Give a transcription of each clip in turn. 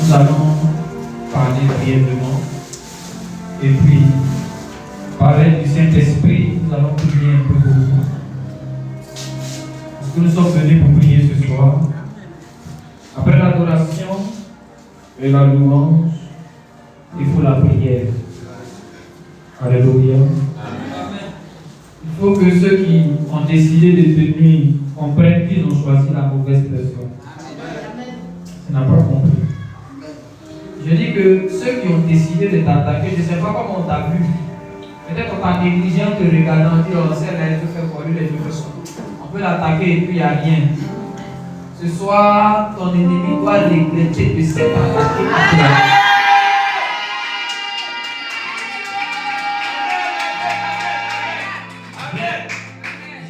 nous allons parler brièvement. Et puis, parler du Saint-Esprit, nous allons prier un peu pour vous. Parce que nous sommes venus pour prier ce soir. Après l'adoration et la louange, il faut la prière. Alléluia. Il faut que ceux qui ont décidé de venir comprennent qu'ils ont choisi la mauvaise personne. Tu n'as pas compris. Je dis que ceux qui ont décidé de t'attaquer, je ne sais pas comment on t'a vu. Peut-être qu'on t'a négligé en te regardant, on dit oh, celle-là, elle veut faire quoi, lui, elle veut faire ça. On peut l'attaquer et puis il n'y a rien. Ce soir, ton ennemi doit regretter de s'être attaqué à toi.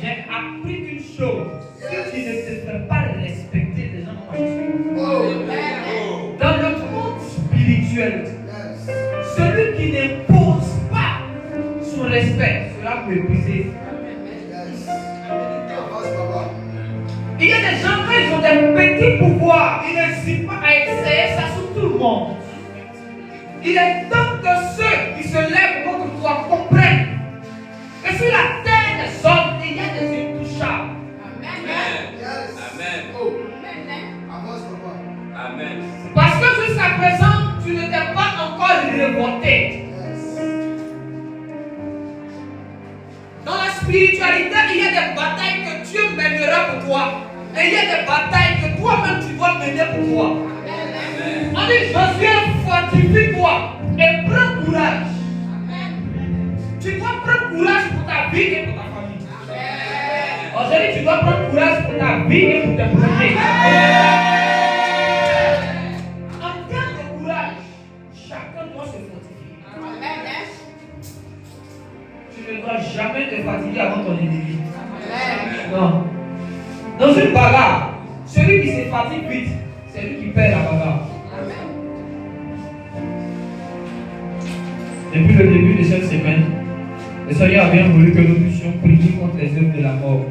J'ai appris une chose. Si tu ne te fais pas respecter, les gens vont marcher. Dans le monde spirituel, celui qui n'impose pas son respect sera méprisé. Il y a des gens qui ont des petits pouvoirs, ils n'hésitent pas à essayer ça sur tout le monde. Il est temps que ceux qui se lèvent contre toi comprennent que sur la terre des hommes, il y a des intouchables. Amen. Parce que jusqu'à présent, tu ne t'es pas encore révolté. Dans la spiritualité, il y a des batailles que Dieu mènera pour toi. Et il y a des batailles que toi-même tu dois mener pour toi. Amen. On dit Josué, fortifie-toi et prends courage. Amen. Tu dois prendre courage pour ta vie et pour ta famille. Aujourd'hui, tu dois prendre courage pour ta vie et pour tes projets. En termes de courage, chacun doit se fortifier. Amen. Tu ne dois jamais te fatiguer avant ton ennemi. Non. Dans une bagarre, celui qui se fatigue vite, c'est lui qui perd la bagarre. Depuis le début de cette semaine, le Seigneur a bien voulu que nous puissions prier contre les œuvres de la mort.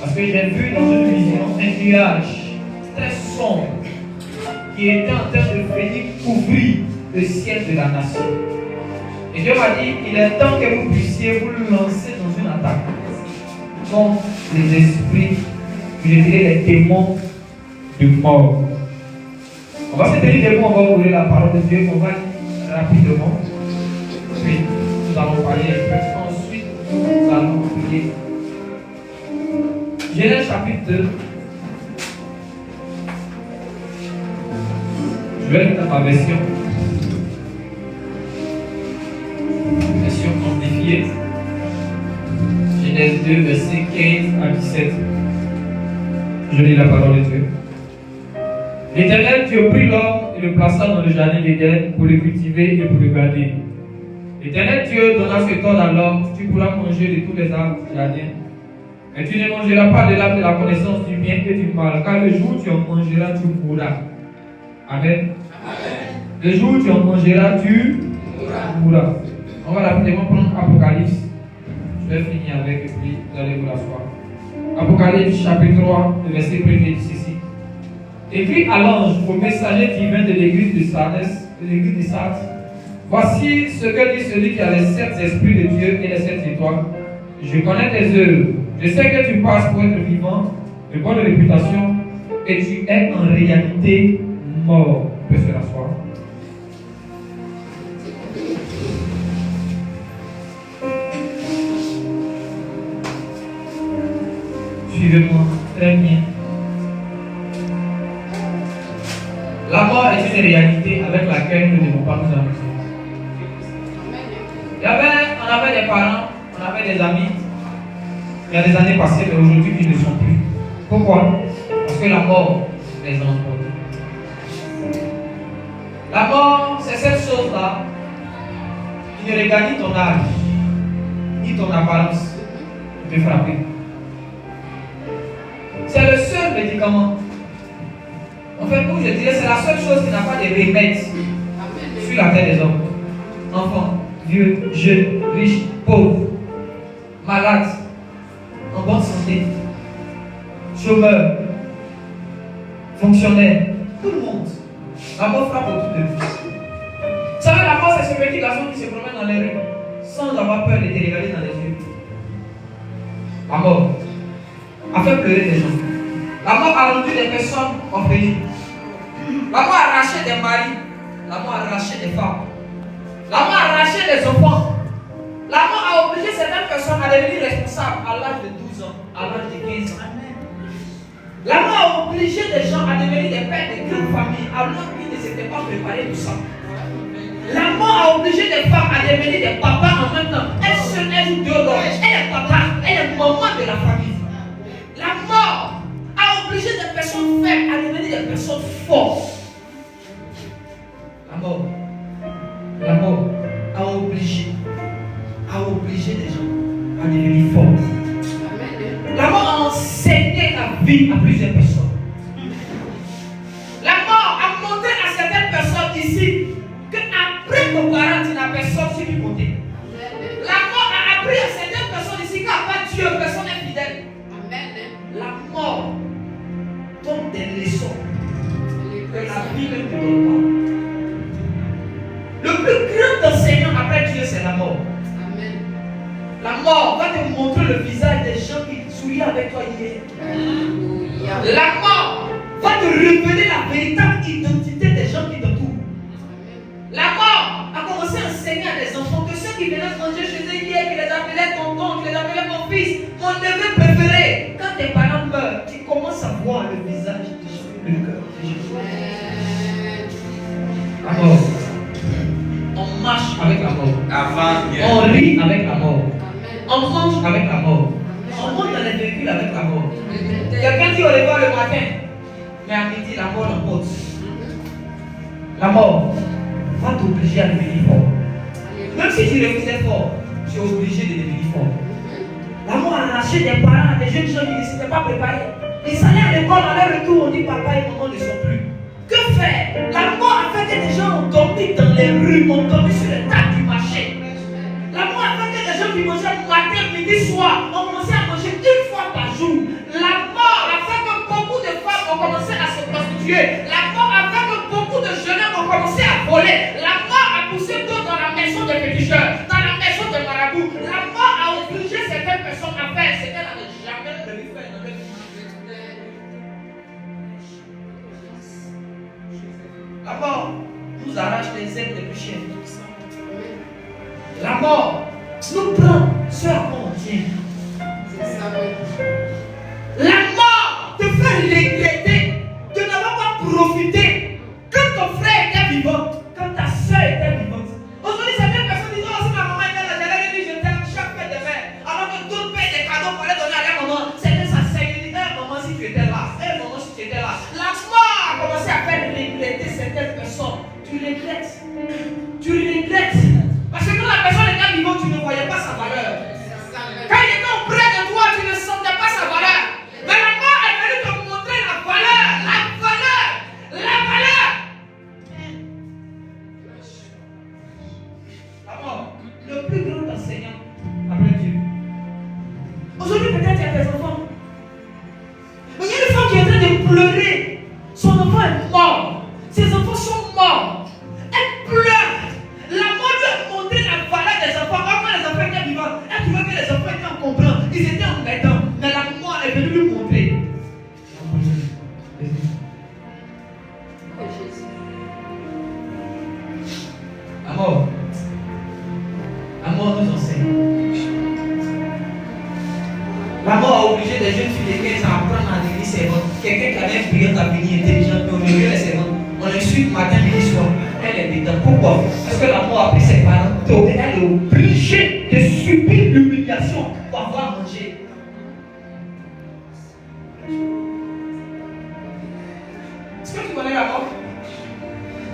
Parce que j'ai vu dans une vision un nuage très sombre qui était en train de venir couvrir le ciel de la nation. Et Dieu m'a dit, il est temps que vous puissiez vous lancer dans une attaque contre les esprits, je dirais les démons de mort. On va se tenir debout, on va ouvrir la parole de Dieu, on va lire rapidement. Puis nous allons parler un peu. Ensuite, nous allons prier. Genèse chapitre 2. Je vais lire ma version. Version amplifiée. Genèse 2, versets 15 à 17. Je lis la parole de Dieu. L'Éternel Dieu prit l'homme et le plaça dans le jardin d'Éden pour le cultiver et pour le garder. L'Éternel Dieu donna cet ordre à l'homme: tu pourras manger de tous les arbres du jardin, mais tu ne mangeras pas de l'arbre de la connaissance du bien et du mal, car le jour où tu en mangeras, tu mourras. Amen. Amen. Le jour où tu en mangeras, tu mourras. On va rapidement prendre Apocalypse. Je vais finir avec et puis vous allez vous asseoir. Apocalypse chapitre 3, le verset 1er dit ceci. Écrit à l'ange, au messager divin de l'église de Sardes, voici ce que dit celui qui a les 7 esprits de Dieu et les 7 étoiles. Je connais tes œuvres. Je sais que tu passes pour être vivant, de bonne réputation, et tu es en réalité mort. Tu peux se rasseoir. Suivez-moi, très bien. La mort est une réalité avec laquelle nous ne devons pas nous amuser. On avait des parents, on avait des amis, il y a des années passées, mais aujourd'hui ils ne sont plus. Pourquoi? Parce que la mort les emporte. La mort, c'est cette chose-là qui ne regarde ni ton âge, ni ton apparence pour te frapper. C'est le seul médicament. En fait, pour je dirais, c'est la seule chose qui n'a pas de remède sur la terre des hommes. Enfants, vieux, jeunes, riches, pauvres, malades, en bonne santé, chômeurs, fonctionnaires, Tout le monde. La mort frappe autour de nous. Vous savez, la mort, c'est ce petit garçon qui se promène dans les rues sans avoir peur de te regarder dans les yeux. La mort a fait pleurer des gens. La mort a rendu des personnes orphelines. La mort a arraché des maris. La mort a arraché des femmes. La mort a arraché des enfants. La mort a obligé certaines personnes à devenir responsables à l'âge de 12 ans, à l'âge de 15 ans. La mort a obligé des gens à devenir des pères de grandes familles alors qu'ils ne s'étaient pas préparés pour ça. La mort a obligé des femmes à devenir des papas en même temps. Elle se lève ou deux ans. Elle est papa, elle est maman de la famille. La mort a obligé des personnes faibles à devenir des personnes fortes. La mort a obligé des gens à devenir forts. La mort a enseigné la vie à plusieurs personnes. La mort a montré à certaines personnes ici qu'après nos parents, tu n'as personne sur qui compter. La mort a appris à certaines personnes ici qu'à part Dieu, personne n'est fidèle. La mort donne des leçons que la vie ne te donne pas. Le plus grand enseignant après Dieu, c'est la mort. La mort va te montrer le visage des gens qui souriaient avec toi hier. La mort va te révéler la véritable identité des gens qui t'entourent. La mort a commencé à enseigner à des enfants que ceux qui venaient manger chez eux hier, qui les appelaient tonton, qui les appelaient mon fils, mon neveu préféré. Quand tes parents meurent, tu commences à voir le visage de Jésus, le cœur de Jésus. La mort. On marche avec la mort. On rit avec la mort. On mange avec la mort. On monte dans les véhicules avec la mort. Quelqu'un dit au revoir le matin, mais à midi, la mort l'emporte. La mort va t'obliger à devenir fort. Même si tu refusais fort, tu es obligé de devenir fort. La mort a arraché des parents, des jeunes gens qui ne s'étaient pas préparés. Ils allaient à l'école, à leur retour, on dit papa et maman ne sont plus. Que faire? La mort a fait que des gens ont dormi dans les rues, ont dormi sur les tables du marché. La mort a fait que des gens qui mangeaient matin, midi, soir, ont commencé à manger une fois par jour. La mort a fait que beaucoup de femmes ont commencé à se prostituer. La mort a fait que beaucoup de jeunes hommes ont commencé à voler. La mort a poussé d'autres dans la maison des féticheurs, dans la maison des marabouts. La mort a obligé certaines personnes à faire ce qu'elles n'avaient jamais prévu faire dans leur vie. La mort nous arrache les ailes les plus chères. La mort nous prend ce à quoi on tient. La mort te fait regretter de n'avoir pas profité quand ton frère était vivant, quand ta soeur était vivante. Aujourd'hui, certaines personnes disent oh, si ma maman était là, j'allais lui dire je t'aime chaque fête de mère. Alors que d'autres payent des cadeaux pour aller donner à leur maman. C'était ça, c'est lui dit maman si tu étais là, maman si tu étais là. La mort a commencé à faire regretter certaines personnes. Tu regrettes. Tu regrettes. Parce que quand la personne était vivante, tu ne voyais pas sa valeur. Quand il était auprès de toi, tu ne sentais pas sa valeur. Mais la mort est venue te montrer la valeur. La valeur. La valeur. La mort, le plus grand enseignant après Dieu. Aujourd'hui, peut-être il y a des enfants. Mais il y a une femme qui est en train de pleurer. Son enfant est mort. Ses enfants sont morts. Elle pleure. La mort lui a montré la valeur des enfants. Quand les enfants étaient vivants, elle trouvait que les enfants étaient encombrants. Ils étaient embêtants. Mais la mort est venue lui montrer. La mort nous enseigne. La mort a obligé des jeunes filles de 15 ans à apprendre à devenir servante. Quelqu'un qui avait un brillant avenir intelligent, mais aujourd'hui elle est servante. On l'insulte matin, midi, soir. Elle est dedans. Pourquoi? Parce que la mort a pris ses parents. Elle est obligée de subir l'humiliation pour avoir mangé. Est-ce que tu connais la mort?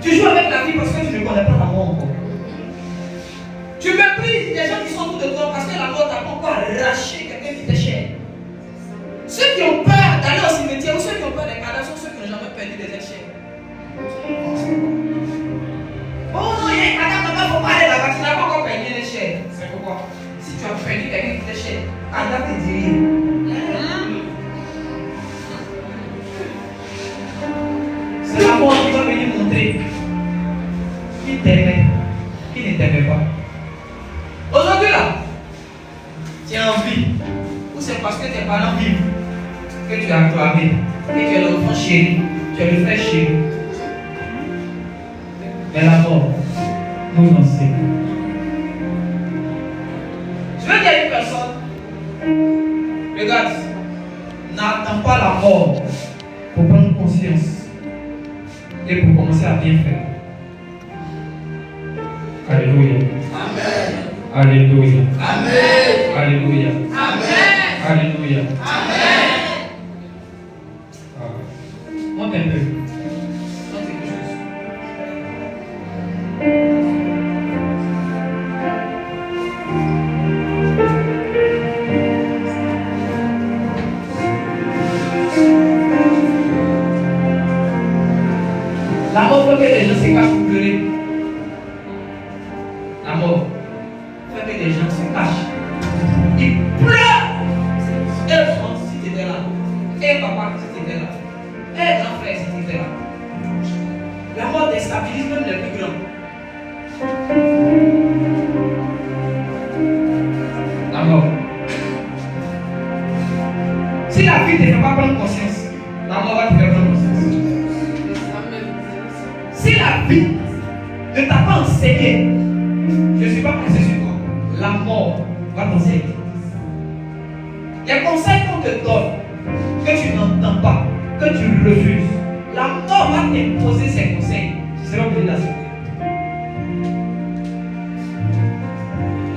Tu joues avec la vie parce que tu ne connais pas la mort encore. Tu méprises les gens qui sont autour de toi parce que la mort t'a pas encore arraché quelqu'un qui t'est cher. Ceux qui ont peur d'aller au cimetière ou ceux qui ont peur des cadavres sont ceux qui n'ont jamais perdu des êtres chers. Oh non, il y a un cadavre là-bas, il ne faut pas aller là-bas, tu n'as pas encore perdu les chers. C'est pourquoi? Si tu as perdu quelqu'un qui t'est cher, cadavre te dit rien. C'est la mort qui va venir montrer qui t'aimait, qui ne t'aimait pas. Aujourd'hui là, tu es en vie. Ou c'est parce que tes parents vivent que tu es acclamé, que tu es l'enfant chéri, tu es le frère chéri. Mais la mort nous enseigne. Je veux dire à une personne, regarde, n'attends pas la mort pour prendre conscience et pour commencer à bien faire. Alléluia. Amen. Alléluia. Amen. Alléluia. Amen. Alléluia. Amen. Monte un peu. La mort fait que les gens se cachent pour pleurer. La mort fait que les gens se cachent. Ils pleurent. Et France, si tu étais là. Et papa, si tu étais là. Et grand frère, si tu étais là. La mort déstabilise même les plus grands. La mort. Si la vie ne te fait pas prendre conscience, la mort va te faire prendre conscience. Si la vie ne t'a pas enseigné, je ne suis pas pressé sur toi, la mort va t'enseigner. Les conseils qu'on te donne, que tu n'entends pas, que tu refuses, la mort va t'imposer ces conseils. Tu seras obligé d'accepter.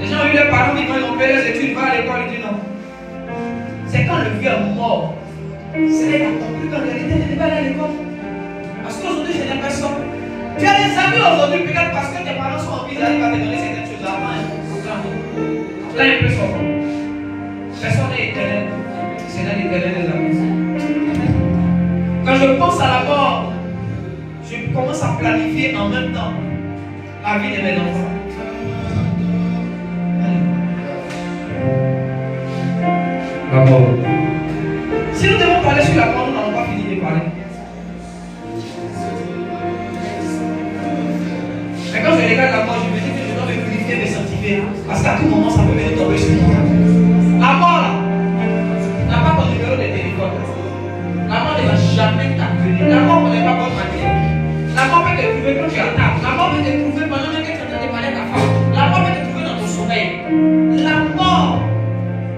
Les gens ont eu leurs parents qui, quand ils ont fait les études, vont à l'école, ils disent non. C'est quand le vieux est mort. C'est là qu'il a compris qu'en réalité, il n'était pas allé à l'école. Parce qu'aujourd'hui, je n'ai personne. Tu as des amis aujourd'hui, peut-être parce que tes parents sont en vie, ils arrivent à te donner certaines choses avant. Là, il peut sortir. Personne n'est éternel. C'est l'éternel des amis. Quand je pense à la mort, je commence à planifier en même temps la vie de mes enfants. La mort. Si nous devons parler sur la mort, nous n'allons pas finir de parler. Mais quand je regarde la mort, je me dis que je dois me purifier, me sanctifier. Parce qu'à tout moment, ça peut venir tomber sur moi. La mort, là, n'a pas ton numéro de téléphone. La mort ne va jamais t'appeler. La mort ne va pas votre manière. La mort peut te trouver quand tu es à table. La mort peut te trouver pendant que tu es en train de parler à ta femme. La mort peut te trouver dans ton sommeil. La mort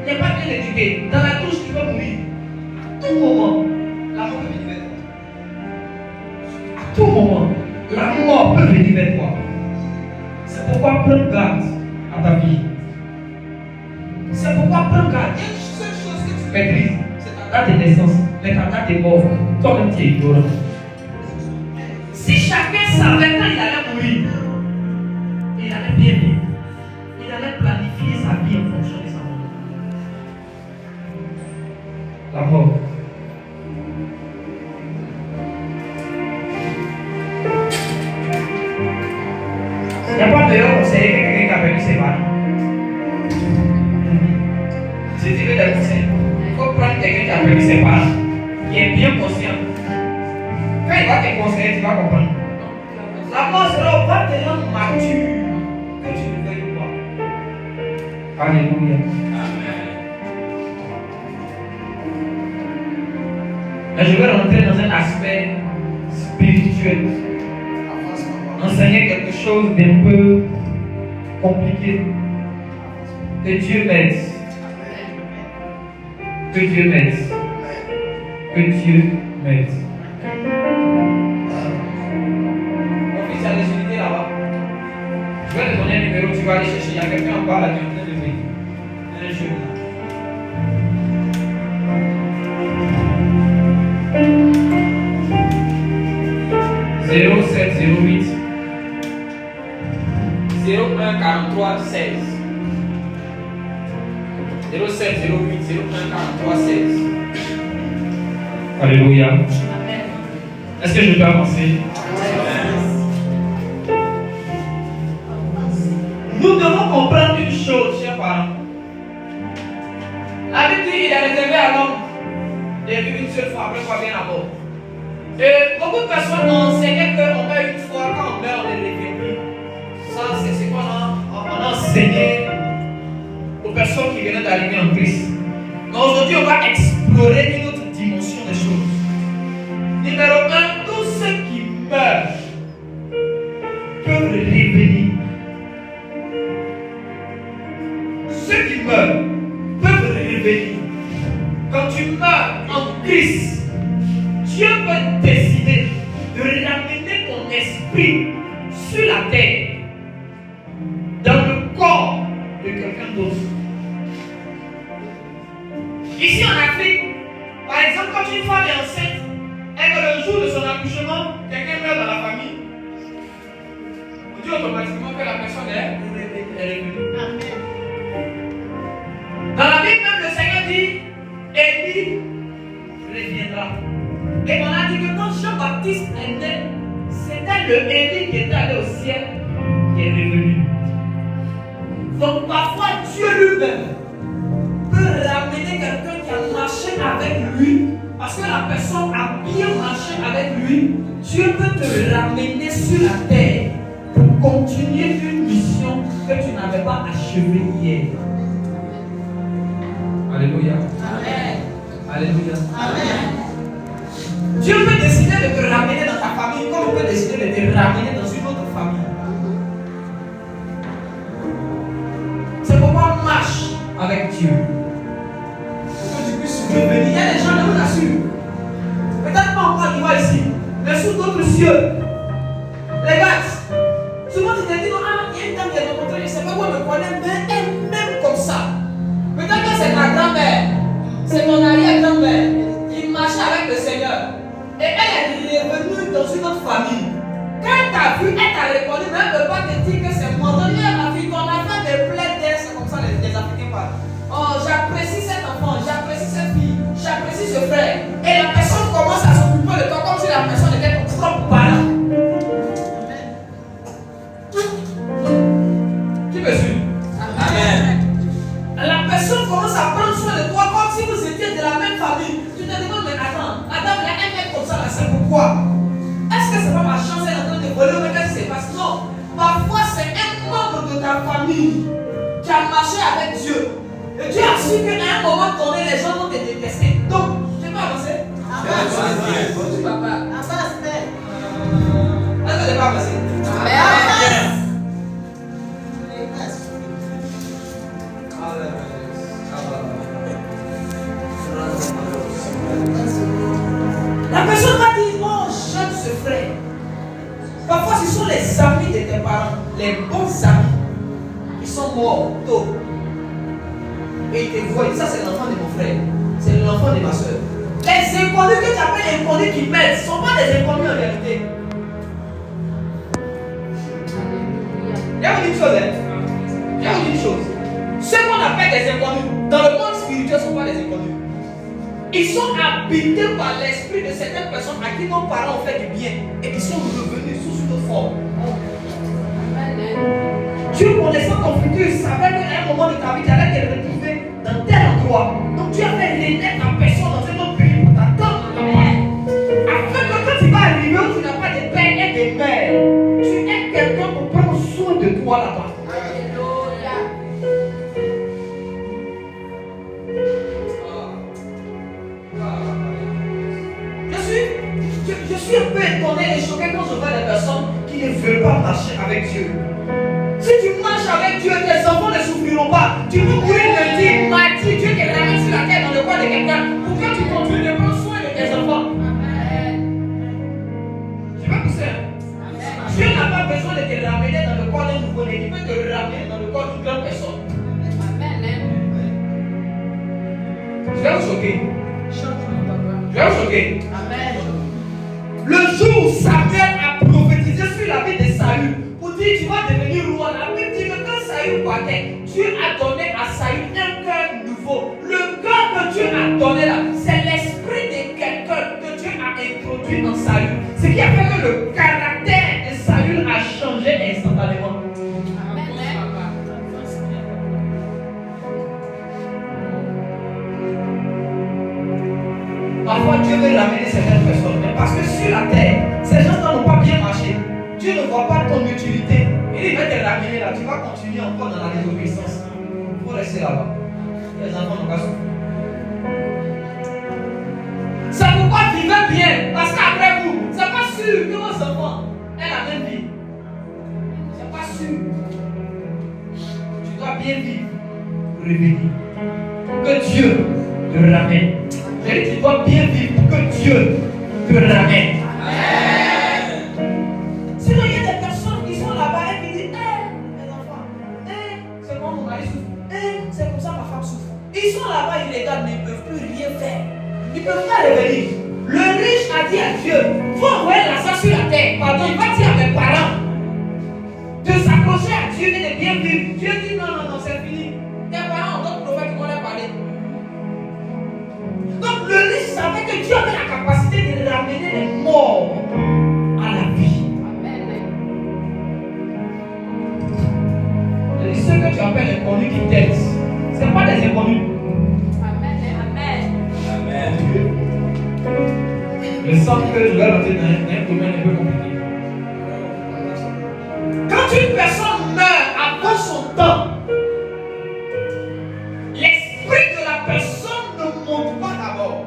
n'est pas bien éduquée. Dans la douche, tu peux mourir. À tout moment, la mort peut venir vers toi. À tout moment, la mort peut venir vers toi. C'est pourquoi prends garde à ta vie. C'est pourquoi prends garde. Il y a une seule chose que tu maîtrises, c'est ta date de naissance, mais ta date de mort. Toi-même, tu es ignorant. Si chacun savait quand il allait mourir, il allait bien vivre. Il allait planifier sa vie en fonction de sa mort. La mort. Il n'y a pas meilleur conseiller que quelqu'un qui a perdu ses parents. Je dirais des conseils. Il faut prendre quelqu'un qui a perdu ses parents, qui est bien conscient. Quand il va te conseiller, tu vas comprendre. La mort sera au pas tellement mature que tu ne veuilles pas. Alléluia. Amen. Mais je vais rentrer dans un aspect spirituel. Enseigner quelque chose d'un peu compliqué. Que Dieu m'aide. Que Dieu m'aide. Que Dieu m'aide. Mon fils a des unités là-bas. Je vais te donner un numéro, tu vas aller chercher. Il y a quelqu'un en bas là qui est en train de lever. Un jeune là. Zéro 708 01 43 16 0708 01 43 16. Alléluia. Amen. Est-ce que je peux avancer? Nous devons comprendre une chose, chers parents. La Bible dit qu'il est réservé à l'homme de vivre une seule fois, après quoi vient la mort. Et beaucoup de personnes ont enseigné qu'on meurt une fois, quand on meurt, on est réveillé. Ça, c'est ce qu'on a enseigné aux personnes qui venaient d'arriver en Christ. Mais aujourd'hui, on va explorer une autre dimension des choses. Numéro 1, tous ceux qui meurent peuvent revenir. Ceux qui meurent peuvent revenir. Quand tu meurs en Christ, Dieu peut décider de ramener ton esprit sur la terre, dans le corps de quelqu'un d'autre. Ici en Afrique, par exemple, quand une femme est enceinte et que le jour de son accouchement, quelqu'un meurt dans la famille, on dit automatiquement que la personne est revenue. Dans la Bible même, le Seigneur dit, Élie reviendra. Et on a dit que quand Jean-Baptiste est né, c'était le Élie qui était allé au ciel qui est revenu. Donc parfois Dieu lui-même peut ramener quelqu'un qui a marché avec lui, parce que la personne a bien marché avec lui. Dieu peut te ramener sur la terre pour continuer une mission que tu n'avais pas achevée hier. Alléluia. Amen. Alléluia. Amen. Dieu peut décider de te ramener dans ta famille, comme il peut décider de te ramener dans une autre famille. C'est pourquoi on marche avec Dieu. Pour que tu puisses revenir. Il y a des gens, je vous assure, peut-être pas encore qui voient ici, mais sous d'autres cieux. Les gars, souvent tu te dis, non, il y a une dame qui est rencontrée, je ne sais pas où elle me connaît, mais elle m'aime comme ça. Peut-être que c'est ta grand-mère, c'est ton arrière-grand-mère qui marchait avec le Seigneur. Et elle est revenue dans une autre famille. Quand elle t'a vu, elle t'a reconnu, mais elle ne peut pas te dire que c'est moi. Donc, ma fille, ton enfant me plaît d'elle, c'est comme ça les Africains parlent. Oh, j'apprécie cet enfant, j'apprécie cette fille, j'apprécie ce frère. Et la personne commence à s'occuper de toi comme si la personne était ton propre parent. Qui me suit? Amen. La personne commence à prendre soin de toi comme si vous étiez de la même famille. Tu te demandes, mais attends, là, elle est comme ça, là, c'est pourquoi? Est-ce que c'est pas ma chance, elle est en train de voler, mais qu'est-ce qui se passe? Non. Parfois, c'est un membre de ta famille qui a marché avec Dieu. Et Dieu a su qu'à un moment donné, les gens vont te détester. Donc, tu peux avancer? Avance. Papa. Avance. Est-ce que tu pas avancer? Avance. La personne va dire, oh, j'aime ce frère. Parfois, ce sont les amis de tes parents, les bons amis, qui sont morts tôt. Et ils te voient, ça c'est l'enfant de mon frère, c'est l'enfant de ma soeur. Les inconnus que tu appelles inconnus qui m'aident, ne sont pas des inconnus en réalité. Il y a une chose, il y a une chose. Ceux qu'on appelle des inconnus, dans le monde spirituel, ne sont pas des inconnus. Ils sont habités par l'esprit de certaines personnes à qui nos parents ont fait du bien et qui sont revenus sous une autre forme. Dieu, connaissant ton futur, savait qu'à un moment de ta vie, tu allais te retrouver dans tel endroit. Donc tu as fait renaître ta personne dans un autre pays pour t'attendre là-bas. Afin que quand tu vas arriver où tu n'as pas de père et de mère, tu es quelqu'un pour prendre soin de toi là-bas. Je suis un peu étonné et choqué quand je vois des personnes qui ne veulent pas marcher avec Dieu. Si tu marches avec Dieu, tes enfants ne souffriront pas. Tu peux mourir lundi, mardi, Dieu te ramène sur la terre dans le corps de quelqu'un pour que tu continues de prendre soin de tes enfants. Je vais pousser. Dieu n'a pas besoin de te ramener dans le corps d'un nouveau-né. Il peut te ramener dans le corps d'une grande personne. Je vais vous choquer. Je vais vous choquer. Amen. Le jour où Samuel a prophétisé sur la vie de Saül pour dire tu vas devenir roi, la Bible dit que quand Saül partait, Dieu a donné à Saül un cœur nouveau. Le cœur que Dieu a donné là, c'est l'esprit de quelqu'un que Dieu a introduit dans Saül. Ce qui a fait que le caractère de Saül a changé instantanément. Parfois, Dieu veut ramener certaines personnes, mais parce que sur la terre, ces gens-là n'ont pas bien marché. Dieu ne voit pas ton utilité. Il va te ramener là. Tu vas continuer encore dans la désobéissance. Il faut rester là-bas. Les enfants n'ont pas souffert. C'est pourquoi vivez bien. Parce qu'après vous, c'est pas sûr que vos enfants aient la même vie. C'est pas sûr. Tu dois bien vivre pour revenir. Pour que Dieu te ramène. Tu dois bien vivre pour que Dieu te ramène. Sinon, il y a des personnes qui sont là-bas et qui disent mes enfants, c'est comme mon mari souffre, c'est comme ça ma femme souffre. Ils sont là-bas, ils regardent, mais ils ne peuvent plus rien faire. Ils ne peuvent pas revenir. Le riche a dit à Dieu, faut envoyer l'argent sur la terre. Pardon, il va dire à mes parents de s'approcher à Dieu et de bien vivre. Dieu dit non, c'est fini. Tes parents ont d'autres prophètes qui vont leur parler. Donc le riche savait que Dieu avait la capacité de ramener les morts à la vie. Ce que tu appelles inconnus qui t'aident, ce n'est pas des inconnus. Amen. Je sens que je vais rentrer dans un domaine un peu compliqué. Quand une personne meurt avant son temps, l'esprit de la personne ne monte pas d'abord.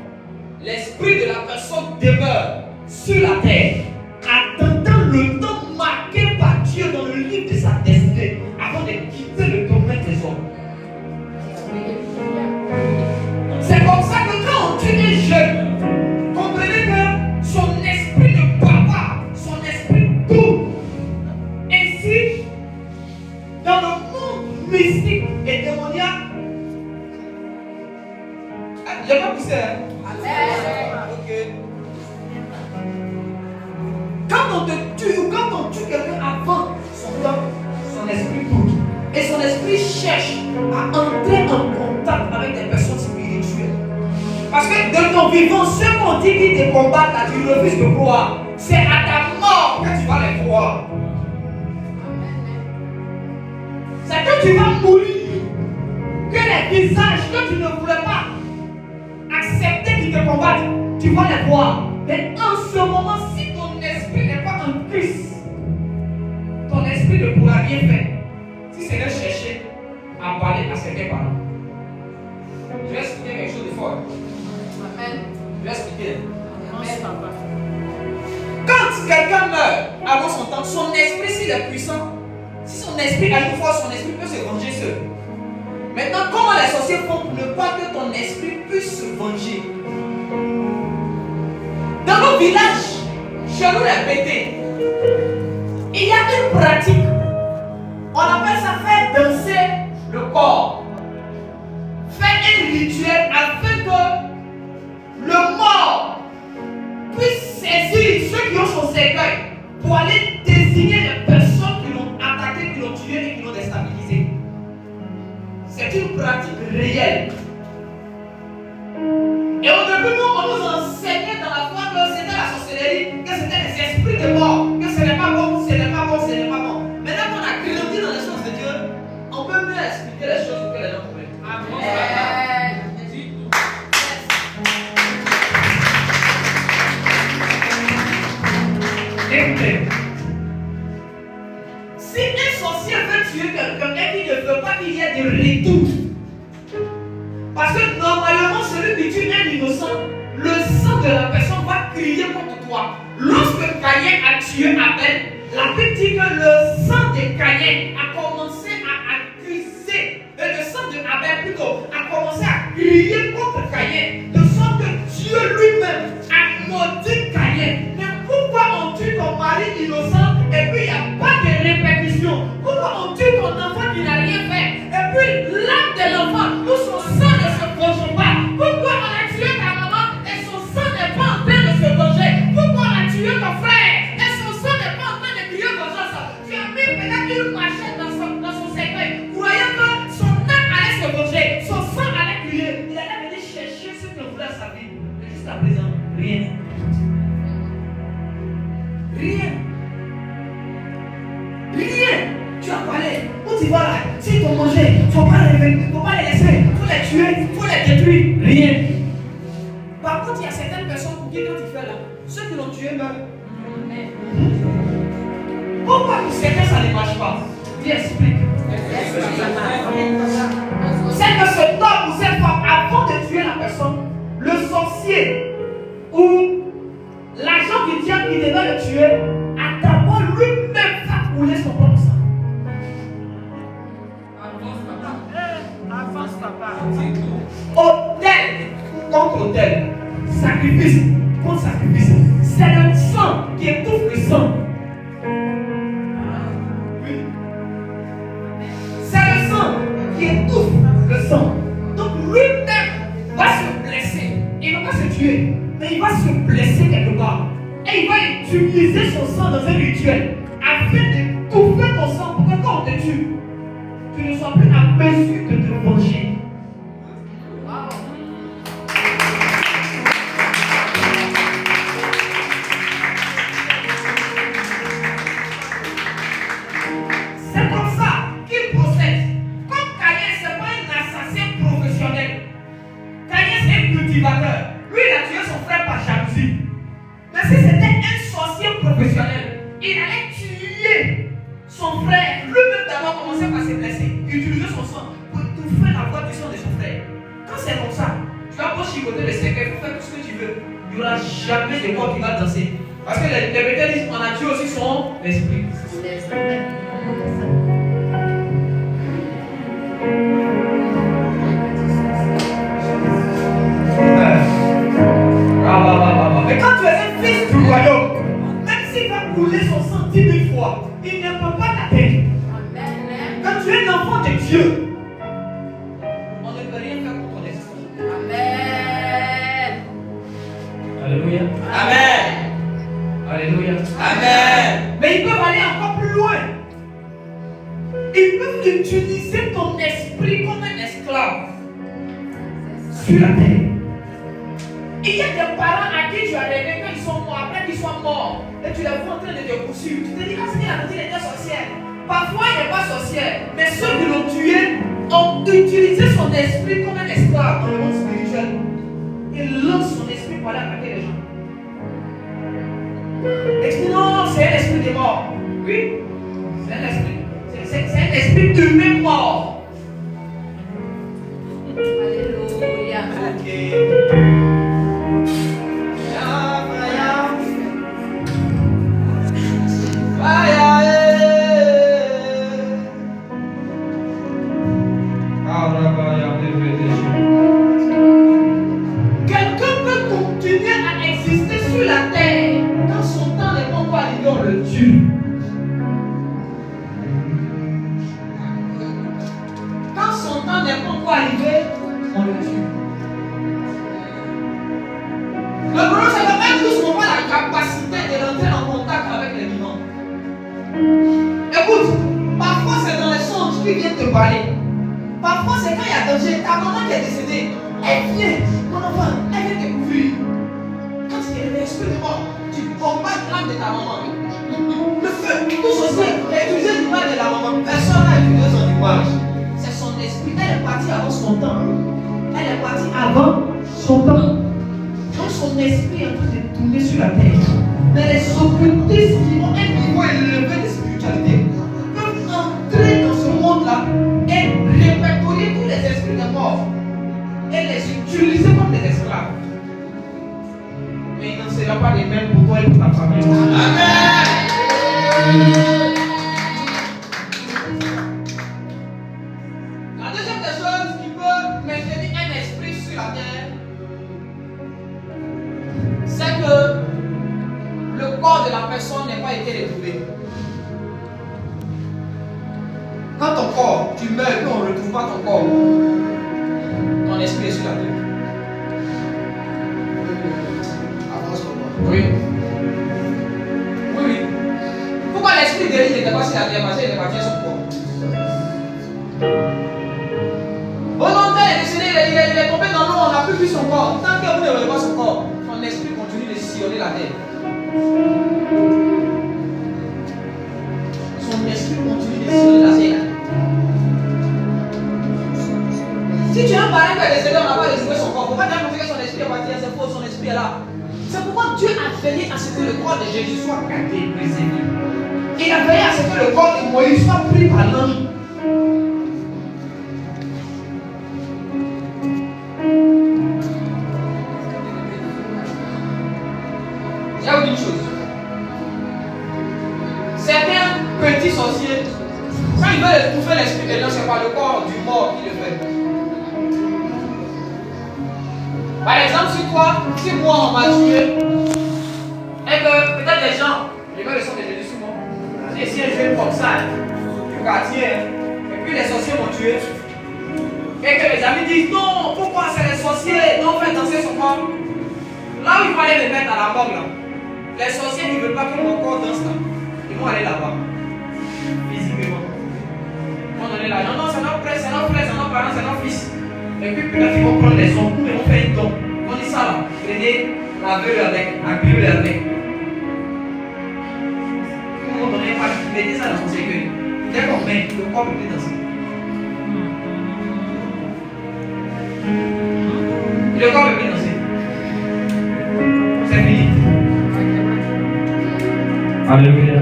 L'esprit de la personne demeure sur la terre, attendant le temps marqué par Dieu dans le livre de sa destinée, avant de quitter le domaine des hommes. C'est comme ça que quand on tue un jeune, comprenez que son esprit ne part pas, son esprit tourne. Ainsi, dans le monde mystique et démoniaque, je vais pas pousser. Ok. Quand on te tue ou quand on tue quelqu'un avant son temps, son esprit tourne. Et son esprit cherche à entrer en contact avec des personnes spirituelles. Parce que de ton vivant, ceux qu'on dit qu'ils te combattent, là, tu refuses de croire. C'est à ta mort que tu vas les croire. C'est quand tu vas mourir que les visages que tu ne voulais pas accepter qu'ils te combattent, tu vas les voir. Mais en ce moment, si ton esprit n'est pas en Christ, ton esprit ne pourra rien faire. Si c'est de chercher à parler à certains parents. Je vais expliquer quelque chose de fort. Amen. Je vais expliquer. Amen. Quand quelqu'un meurt avant son temps, son esprit, s'il est puissant, si son esprit a une force, son esprit peut se venger seul. Maintenant, comment les sorciers font pour ne pas que ton esprit puisse se venger? Dans nos villages, chez nous les pétés, il y a une pratique. On appelle ça faire danser le corps. Faire un rituel afin que le mort puisse saisir ceux qui ont son cercueil pour aller désigner les personnes qui l'ont attaqué, qui l'ont tué et qui l'ont déstabilisé. C'est une pratique réelle. Et au début, on nous enseignait dans la foi que c'était la sorcellerie, que c'était les esprits de mort, que ce n'est pas bon, ce n'est pas bon, ce n'est pas bon. Maintenant qu'on a grandi dans les choses de Dieu, on peut mieux expliquer les choses pour que les gens comprennent. Amen. Écoutez, si un sorcier veut tuer quelqu'un et qu'il ne veut pas qu'il y ait de retour, parce que normalement, celui qui tue un innocent, le sang de la personne va crier contre toi. Lorsque Caïn a tué Abel, la Bible dit que le sang de Caïn a commencé à accuser, le sang de Abel plutôt, a commencé à crier contre Caïn, de sorte que Dieu lui-même a maudit Caïn. Mais pourquoi on tue ton mari innocent et puis il n'y a pas de répercussions? Pourquoi on tue ton enfant qui n'a rien fait et puis l'âme de l'enfant où son sang ne se venge pas? Pourquoi on a tué ta maman et son sang n'est pas en train de se venger? Pourquoi on a tué ton frère et son sang n'est pas en train de crier vengeance? Tu as mis peut-être une machette dans son cercueil, croyant que son âme allait se venger, son sang allait crier. Il allait venir chercher ce qu'il voulait à sa vie. Mais jusqu'à présent, rien. Rien. Rien. Tu as parlé. Où tu vas là? S'ils t'ont mangé, il ne faut pas les laisser. Il faut les tuer, il faut les détruire. Rien. Par contre, il y a certaines personnes pour qui quand tu fais là, ceux qui l'ont tué meurent. Pourquoi pour certains ça ne marche pas? Viens, explique. C'est que cet homme ou cette femme, avant de tuer la personne, le sorcier ou l'agent du diable qui devait le tuer, a d'abord lui-même fait couler son propre sang. Avance, papa. Autel contre autel, sacrifice contre sacrifice. C'est le sang qui étouffe le sang. Oui. C'est le sang qui étouffe le sang. Donc lui-même va se blesser. Il ne va pas se tuer, mais il va se blesser quelque part. Et il va utiliser son sang dans un rituel afin d'étouffer ton sang pour que quand on te tue, tu ne sois plus à mesure de te venger. C'est comme ça qu'il procède. Comme Caïn, ce n'est pas un assassin professionnel. Caïn, c'est un cultivateur. Lui, il a tué son frère par jalousie. Mais si c'était un sorcier professionnel, il allait tuer son frère. Lui-même d'abord commençait par se blesser. Il utilisait son sang pour étouffer la voix du sang de son frère. Quand c'est comme ça, tu vas pas chicoter le cercueil pour faire tout ce que tu veux. Il n'y aura jamais de corps qui va danser. Parce que les Béthéliens disent qu'on a tué aussi son esprit. Mais quand tu es un fils du royaume, même s'il va couler son sang 10 000 fois, il ne peut pas t'atteindre. Quand tu es un enfant de Dieu, on ne peut rien faire contre ton esprit. Amen. Alléluia. Amen. Alléluia. Amen. Mais ils peuvent aller encore plus loin. Ils peuvent utiliser ton esprit comme un esclave sur la terre. Il y a des parents à qui tu as rêvé quand ils sont morts, après qu'ils soient morts, et tu les vois en train de te poursuivre. Tu te dis, ah, c'est la petite était sorcière. Parfois, il n'est pas sorcière, mais ceux qui l'ont tué ont utilisé son esprit comme un esclave dans le monde spirituel. Il lance son esprit pour aller attaquer les gens. Et tu dis, non, c'est un esprit de mort. Oui, c'est un esprit. C'est un esprit humain mort. Alléluia. Ok. Quelqu'un peut continuer à exister sur la terre quand son temps n'est pas encore arrivé, on le tue. Quand son temps n'est pas encore arrivé, on le tue. Le problème, c'est que même tous n'ont pas la capacité de rentrer en contact avec les vivants. Écoute, parfois c'est dans les songes qui viennent te parler. Parfois c'est quand il y a danger, ta maman qui est décédée, elle vient, mon enfant, elle vient te couvrir. Quand il y a l'esprit de mort, tu combats l'âme de ta maman. Le feu, tout ceci, utiliser l'image de la maman. Personne n'a utilisé son image. C'est son esprit, elle est partie avant son temps. Elle est partie avant son temps. Quand son esprit est en train de tourner sur la terre, mais les occultistes qui ont un niveau élevé de spiritualité peuvent entrer dans ce monde-là et répertorier tous les esprits de mort et les utiliser comme des esclaves. Mais il n'en sera pas les mêmes pour toi et pour ta famille. Amen. La deuxième des choses qui peut maintenir un esprit sur la terre, c'est que le corps de la personne n'a pas été retrouvé. Quand ton corps, tu meurs et qu'on ne retrouve pas ton corps, ton esprit est sur la terre. Avance pour moi. Oui. Oui, oui. Pourquoi l'esprit d'Élie n'était pas sur la terre? Parce qu'il est parti à son corps. Au nom de Dieu, il est décédé, il est tombé dans l'eau, on n'a plus vu son corps. Tant que vous ne voyez pas son corps, son esprit continue de sillonner la terre. Son esprit continue de sillonner la terre. Si tu as un parent qui est décédé, on n'a pas retrouvé son corps. Il ne faut pas dire que son esprit est parti, c'est faux, son esprit est là. C'est pourquoi Dieu a veillé à ce que le corps de Jésus soit gardé, préservé. Il a veillé à ce que le corps de Moïse soit pris par l'ange. Je vais vous dire une chose. Certains petits sorciers, quand ils veulent étouffer l'esprit de l'ange, c'est par le corps du mort qu'ils le font. Par exemple, si moi on m'a tué, et que peut-être des gens, je vais le sang de Jésus sur moi, j'ai essayé de jouer comme ça, du quartier, et puis les sorciers m'ont tué. Et que mes amis disent non, pourquoi c'est les sorciers, non, faites danser son corps. Là où il fallait me mettre à la mort, là, les sorciers qui ne veulent pas que mon corps danse là, ils vont aller là-bas, physiquement. Ils vont donner l'argent, non, c'est notre frère, c'est notre frère, c'est notre parent, c'est notre fils. Et puis peut-être ils vont prendre les sons, ils vont faire une don. On dit ça là, prenez la Bible avec, la Bible avec. Ils vont donner, mettez ça dans son cercueil. Dès qu'on met, le corps peut plus danser. Le corps peut plus danser. C'est fini. Alléluia.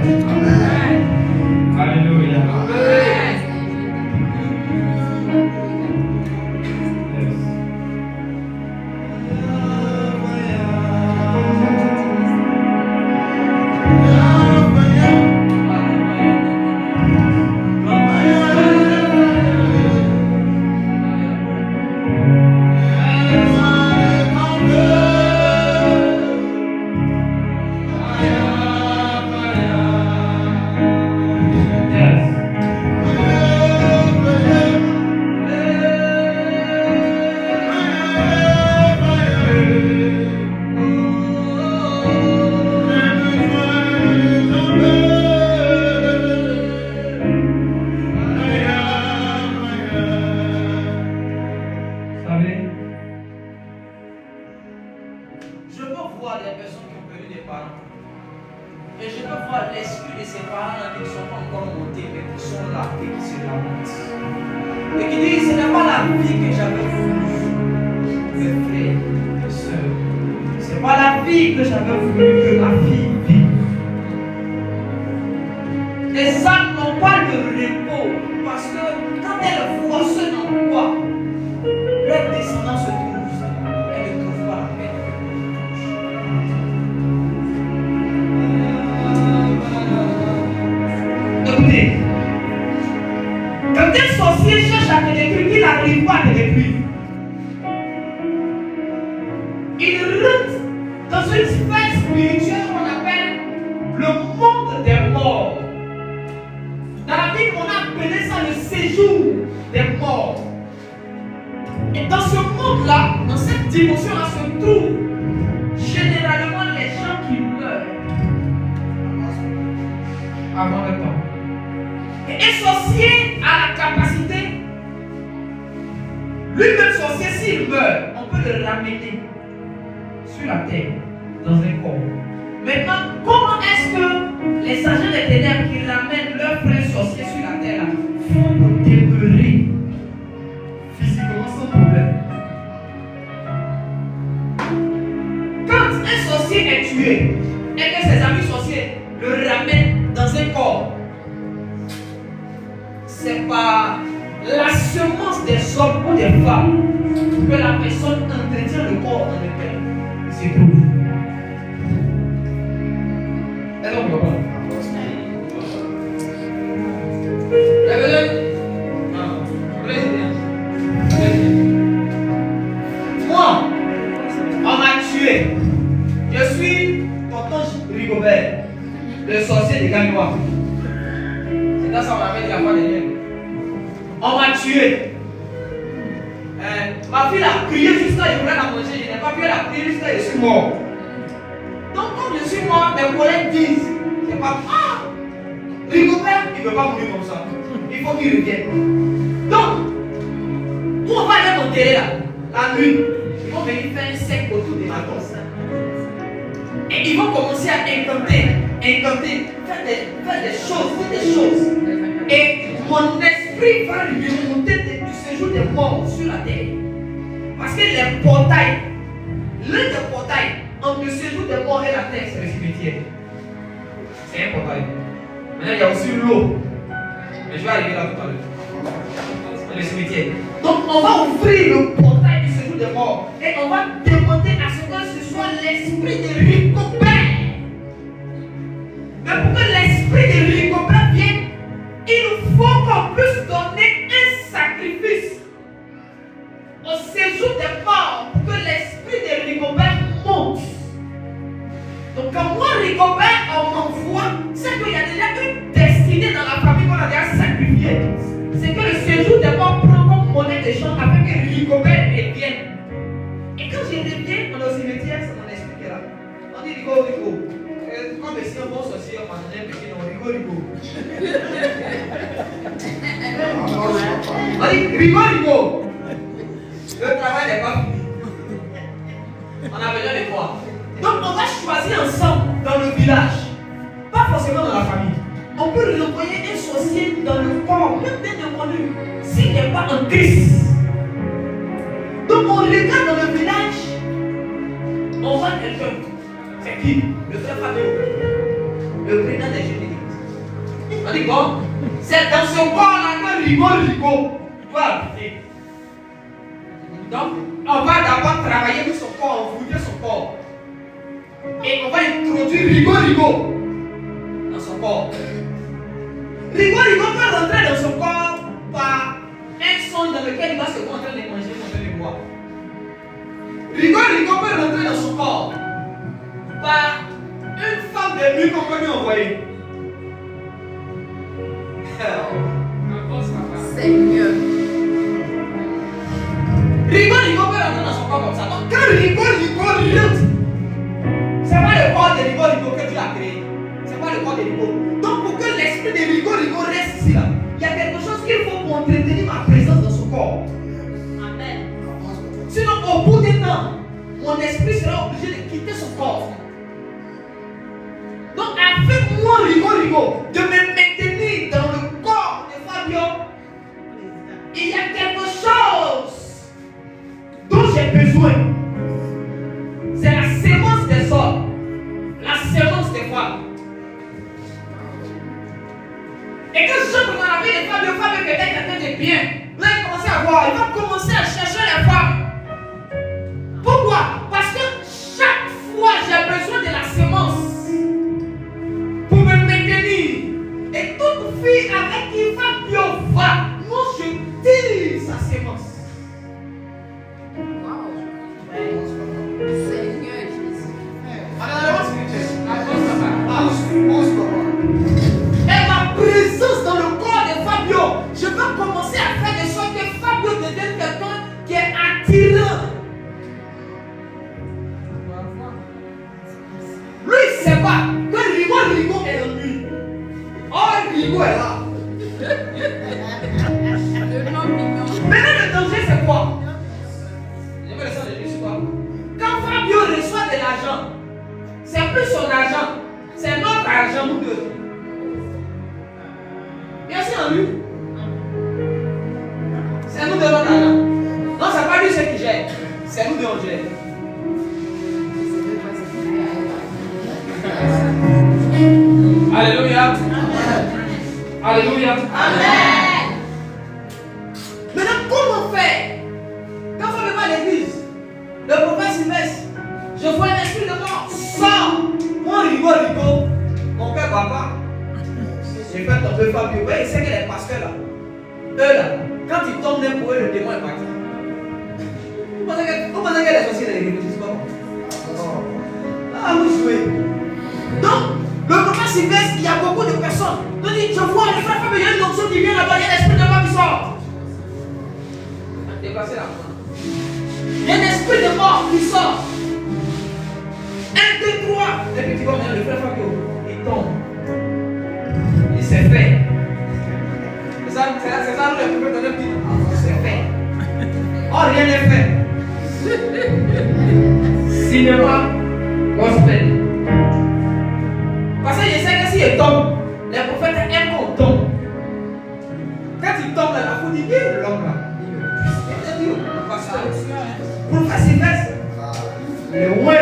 Alléluia. Sur la terre. Parce que les portails, l'un des portails entre le séjour des morts et la terre, c'est le cimetière. C'est important. Maintenant, il y a aussi l'eau. Mais je vais arriver là tout à l'heure. Le cimetière. Donc, on va ouvrir le portail du séjour des morts et on va demander à ce que ce soit l'esprit de Rigobert. Mais pour que l'esprit de Rigobert vienne, il faut qu'on puisse donner un sacrifice au séjour des morts pour que l'esprit de Rigobert monte. Donc quand moi Rigobert on m'envoie, c'est qu'il y a déjà une destinée dans la famille qu'on a déjà sacrifiée. C'est que le séjour des morts prend comme monnaie d'échange afin que Rigobert revienne. Et quand je reviens dans le cimetière, c'est mon esprit qui est là. On dit Rigo. Comme si un bon sorcier, on m'a donné un petit nom, Rigo. On dit Rigo. Le travail n'est pas fini. On a besoin de quoi? Donc on va choisir ensemble dans le village, pas forcément dans la famille. On peut envoyer un sorcier dans le corps, même bien demandé, s'il n'est pas en Christ. Donc on regarde dans le village, on voit quelqu'un. C'est qui? Le frère Fabio, le président des jeunes d'église. On dit bon, c'est dans ce corps-là que Rigo doit habiter. Donc, on va d'abord travailler sur son corps, ouvrir son corps. Et on va introduire Rigo dans son corps. Rigo peut rentrer dans son corps par un son dans lequel il va se concentrer de manger, en train de boire. Rigo peut rentrer dans son corps par une femme de nuit qu'on peut lui envoyer. Seigneur. Rigo peut rentrer dans son corps comme ça. Donc quand Rigo rentre, c'est pas le corps de Rigo que Dieu a créé. C'est pas le corps de Rigo. Donc pour que l'esprit de Rigo reste ici là, il y a quelque chose qu'il faut pour entretenir ma présence dans son corps. Amen. Sinon au bout d'un temps, mon esprit sera obligé de quitter son corps. Donc avec moi Rigo de me maintenir dans le corps de Fabio, il y a quelque chose dont j'ai besoin. C'est la sémence des hommes, la sémence des femmes. Et quand je suis dans la vie des Fabio qui était quelqu'un de bien, là il commence à voir, il va commencer à chercher les femmes. Pourquoi? Parce que chaque fois j'ai besoin de la sémence pour me maintenir. Et toute fille avec qui Fabio va, moi je tire sa sémence. Seigneur Jésus. Et ma présence dans le corps de Fabio, je vais commencer à faire de sorte que Fabio devienne quelqu'un qui est attirant. Lui, il ne sait pas que Rigo est en lui. Oh, Rigo est là. Le nom mignon. Maintenant, le danger, c'est quoi? Je vais laisser le juste quoi? Quand Fabio reçoit de l'argent, c'est plus son argent, c'est notre argent, nous deux. Bien sûr, en lui. C'est nous de notre argent. Non, c'est pas lui ce qui gère, c'est nous de on gère. Alléluia. Alléluia. Amen. Maintenant, comment faire? Quand on va à l'église, le prophète Sylvestre, je vois un esprit de mort, sors. Moi, Rigo, mon père, papa, j'ai fait tomber Fabio. Ouais, il sait que les pasteurs là, eux là, quand ils tombent d'un pour eux, le démon est parti. Vous pensez que les sorciers de l'église, c'est pas bon? Ah, vous jouez. Donc, le prophète Sylvestre, il y a beaucoup de personnes. Donc, je vois les frères Fabio, il y a une onction qui vient là-bas, il y a l'esprit de mort qui sort. Déplacez la main. Il y a un esprit de mort qui sort. 1, 2, 3. Et puis tu vois, le frère Fabio, il tombe. Il s'est fait. C'est ça, le prophète de dit. C'est fait. Oh, rien n'est fait. Cinéma, gospel. Parce que je sais que s'il tombe, les prophètes aiment qu'on tombe. Quand il tombe, la foule dit, l'homme là. Prophète Sylvestre, le loin,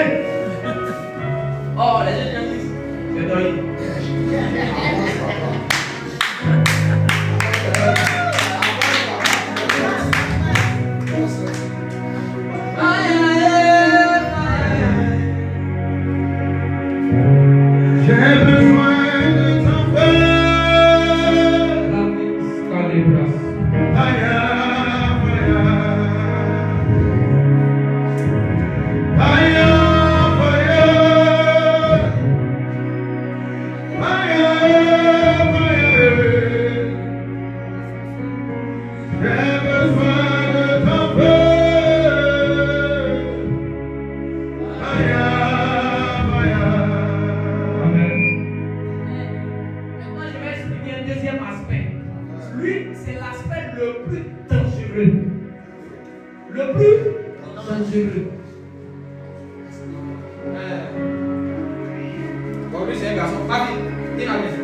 plus c'est un garçon. Ma fille, viens à maison.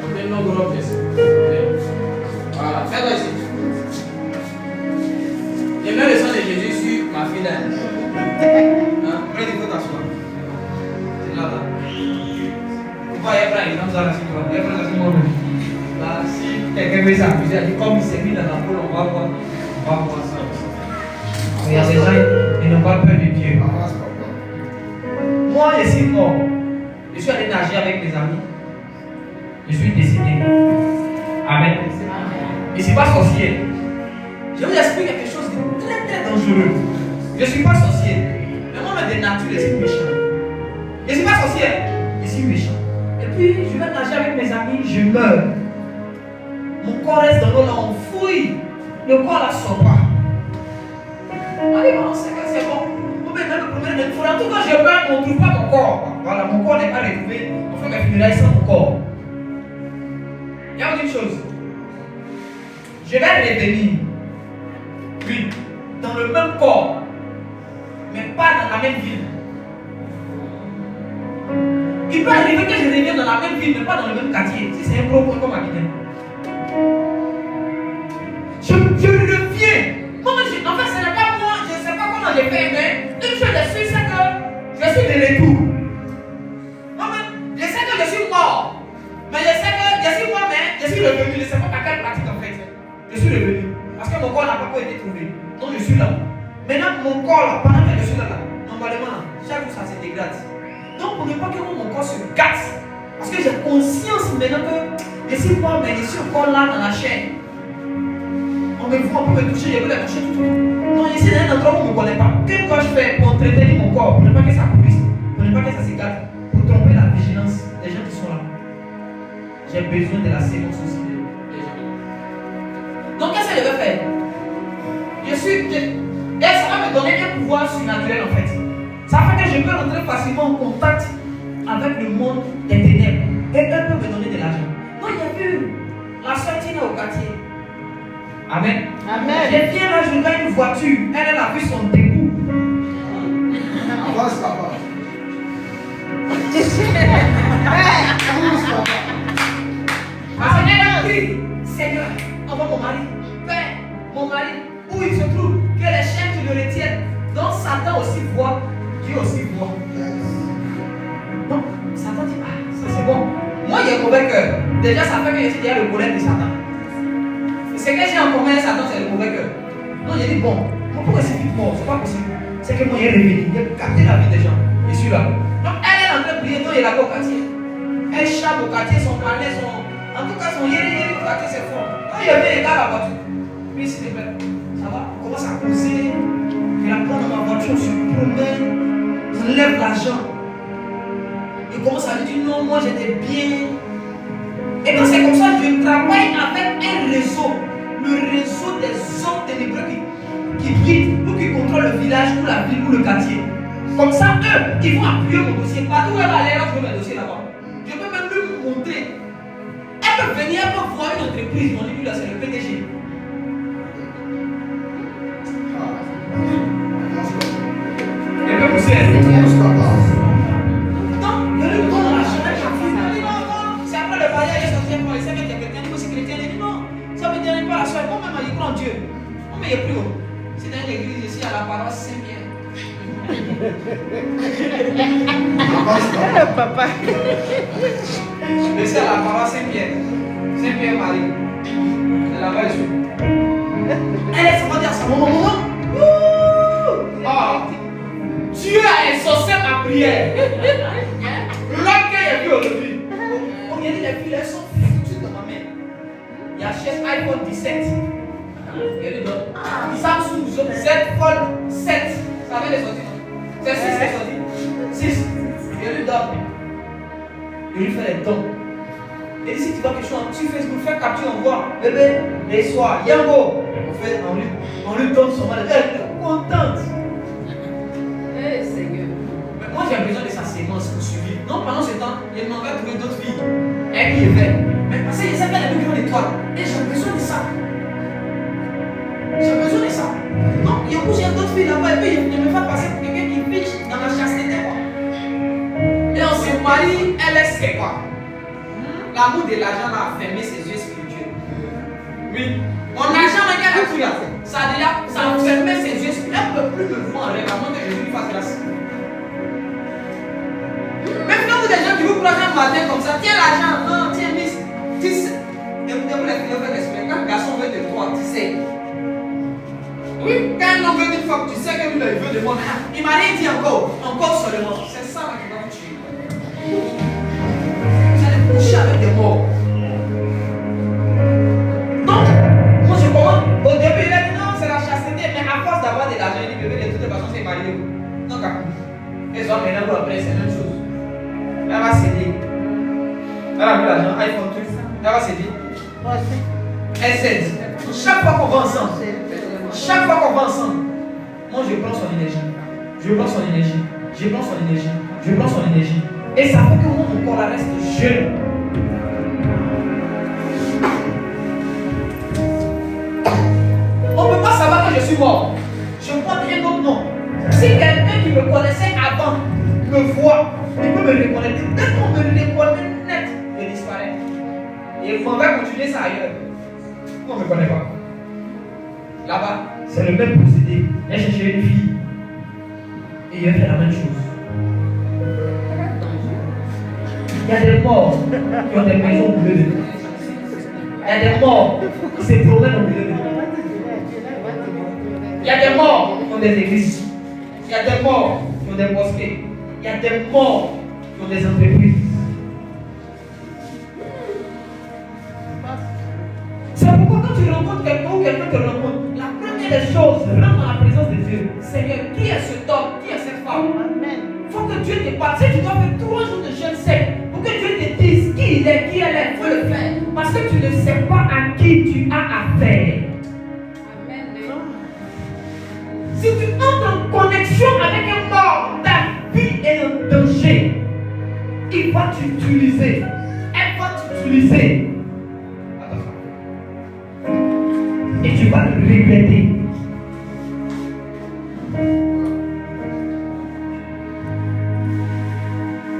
On non gros pièce. Voilà, fais-toi ici. Je mets le sang de Jésus sur ma fille là. Hein? Prends des photos t'asseoir. C'est là, là. Tu vois, il y a plein d'exemples là, si tu vois. Il y a plein d'exemples. Là, si quelqu'un veut s'amuser, elle dit comme il s'est mis dans la poule, on va voir. On va voir ça. Il y a des gens, ils n'ont pas peur de Dieu. Moi, je suis mort. Je suis allé nager avec mes amis. Je suis décédé. Amen. Je ne suis pas sorcier. Je vous explique quelque chose de très très dangereux. Je ne suis pas sorcier. Mais moi, de nature, je suis méchant. Je ne suis pas sorcier. Je suis méchant. Et puis, je vais nager avec mes amis, je meurs. Mon corps reste dans l'eau, là, on fouille. Le corps là sort pas. Allez, bon, c'est bon. En tout cas, je meurs, on ne trouve pas mon corps. Voilà, mon corps n'est pas retrouvé. On fait mes funérailles sans mon corps. Il y a une chose. Je vais revenir. Oui, dans le même corps, mais pas dans la même ville. Il peut arriver que je revienne dans la même ville, mais pas dans le même quartier. Si c'est un gros point comme Abidjan. Je reviens. Moi, en fait, ce n'est pas moi. Je ne sais pas comment j'ai fait, mais une chose je suis, c'est que je suis de retour. Non, mais je sais que je suis mort. Mais je sais que je suis mort, mais je suis revenu. Je ne sais pas par quelle pratique en fait. Je suis revenu. Parce que mon corps n'a pas encore été trouvé. Donc je suis là. Maintenant, mon corps là, pendant que je suis là, normalement, chaque jour ça se dégrade. Donc pour ne pas que mon corps se gâte, parce que j'ai conscience maintenant que je suis mort, mais je suis encore là dans la chair. On me voit, on peut me toucher, je veux les toucher tout. Non, ici, dans un endroit où on ne me connaît pas. Qu'est-ce que je fais pour entretenir mon corps, pour ne pas que ça pourrisse, pour ne pas que ça se gâte, pour tromper la vigilance des gens qui sont là. J'ai besoin de la sémence aussi des gens. Donc qu'est-ce que je vais faire? Et ça va me donner un pouvoir surnaturel en fait. Ça fait que je peux rentrer facilement en contact avec le monde des ténèbres. Et elle peut me donner de l'argent. Non, il y a vu la soeur Tina au quartier. Amen. Amen. Je viens là, je gagne une voiture. Elle a vu son dégoût. Avance, papa. Parce qu'elle a dit, Seigneur, envoie mon mari. Père, mon mari, où il se trouve, que les chaînes te le retiennent. Donc Satan aussi voit, Dieu aussi voit. Donc Satan dit, ah, ça c'est bon. Moi j'ai un mauvais cœur. Déjà ça fait que je suis déjà le problème de Satan. Et ce que j'ai en commun avec Satan, c'est le mauvais cœur. Donc j'ai dit, bon, pourquoi c'est vite mort? C'est pas possible. C'est que moi j'ai réveillé, j'ai capté la vie des gens. Je suis là. Donc elle est en train de prier, donc il est là au quartier. Elle chape au quartier, son palais, en tout cas son yéri au quartier c'est fort. Quand il y avait les gars à la voiture, puis s'il te plaît, ça va, on commence à causer. Je la prends dans ma voiture, je promène, j'enlève l'argent. Il commence à lui dire non, moi j'étais bien. Et quand c'est comme ça, je travaille avec un réseau, le réseau des hommes ténébreux qui guident ou qui contrôlent le village ou la ville ou le quartier. Comme ça, eux, ils vont appuyer mon dossier. Partout où elle va aller, elle va trouver mes dossiers là-bas. Je peux même lui montrer. Elle peut venir, elle peut voir une entreprise, on dit lui là, c'est le PDG. Elle peut pousser. Donc, il lui donne l'argent, elle dit non, c'est après le voyage, elle est sortie pour essayer d'être chrétien, il faut aussi chrétien, elle dit non, ça ne me dérange pas la soeur, moi-même, je crois en Dieu. Non, mais il est plus haut. C'est dans l'église ici, à la paroisse Saint-Pierre. Papa. Mais c'est à la paroisse Saint-Pierre. Saint-Pierre Marie. C'est là-bas, je suis. Elle est sortie à sa maman. Oh, Dieu a exaucé ma prière. L'homme que j'ai vu aujourd'hui. On vient de les filles, elles sont foutues dans ma main. Il achète iPhone 17. Il lui donne Samsung Z Fold 7. Ça avait les sorties. C'est 6 les sorties. 6. Il lui donne. Il lui fait les dons. Et si tu vois quelque chose sur Facebook, fais capture, on voit. Bébé, les soirs, Yango. On lui donne son mal. Elle est contente. Eh Seigneur. Mais moi j'ai besoin de sa sémence pour suivre. Non, pendant ce temps, il m'en va trouver d'autres filles. Elle qui est faite. Mais parce que je sais qu'elle a vu qui ont l'étoile. Et j'ai besoin de ça. J'ai besoin de ça. Non, il y a d'autres filles là-bas et puis il me fait passer pour quelqu'un qui piche dans la chasteté. c'est quoi? L'amour de l'argent a fermé ses yeux spirituels. Oui. Mon argent, regarde tout là. Ça a fermé ses yeux spirituels. Elle ne peut plus me voir en rêve avant que Jésus lui fasse grâce. Même quand vous des gens qui vous prennent un matin comme ça, tiens l'argent, non, tiens, miss. Tu sais. Écoutez-vous les philosophes d'esprit. Quand un garçon veut de toi, tu sais. Oui, quand un homme veut d'une femme, tu sais que lui, il veut de moi. Il m'a rien dit encore seulement. C'est ça qui va vous tuer. Vous allez coucher avec des morts. Donc, moi je comprends. Au début, il a dit non, c'est la chasteté. Mais à force d'avoir de l'argent, il dit bébé, de toutes les façons, c'est marié. Donc, les hommes, maintenant, après, c'est la même chose. Elle va céder. Elle a vu l'argent, iPhone, tout. Elle va céder. Elle cède. Chaque fois qu'on va ensemble, moi je prends son énergie. Je prends son énergie. Et ça fait que mon corps reste jeune. On ne peut pas savoir que je suis mort. Je prends rien d'autre nom. Si quelqu'un qui me connaissait avant me voit, il peut me reconnaître. Dès qu'on me reconnaît net, je disparais. Et on va continuer ça ailleurs. On ne me connaît pas. Là-bas, c'est le même procédé. Il cherché une fille. Et il a fait la même chose. Il y a des morts qui ont des maisons au milieu de nous. Il y a des morts qui se promènent au milieu de nous. Il y a des morts qui ont des églises. Il y a des morts qui ont des mosquées. Il y a des morts qui ont des entreprises. C'est pourquoi quand tu rencontres quelqu'un ou quelqu'un te rencontre, la première des choses, rentre dans la présence de Dieu. Seigneur, qui est cet homme? Qui est cette femme? Il faut que Dieu te parle. Si tu dois faire 3 jours de jeûne sec, pour que Dieu te dise qui il est, qui elle est, il faut le faire. Parce que tu ne sais pas à qui tu as affaire. Si tu entres en connexion avec un mort, ta vie est en danger. Il va t'utiliser. Elle va t'utiliser. Et tu vas le regretter.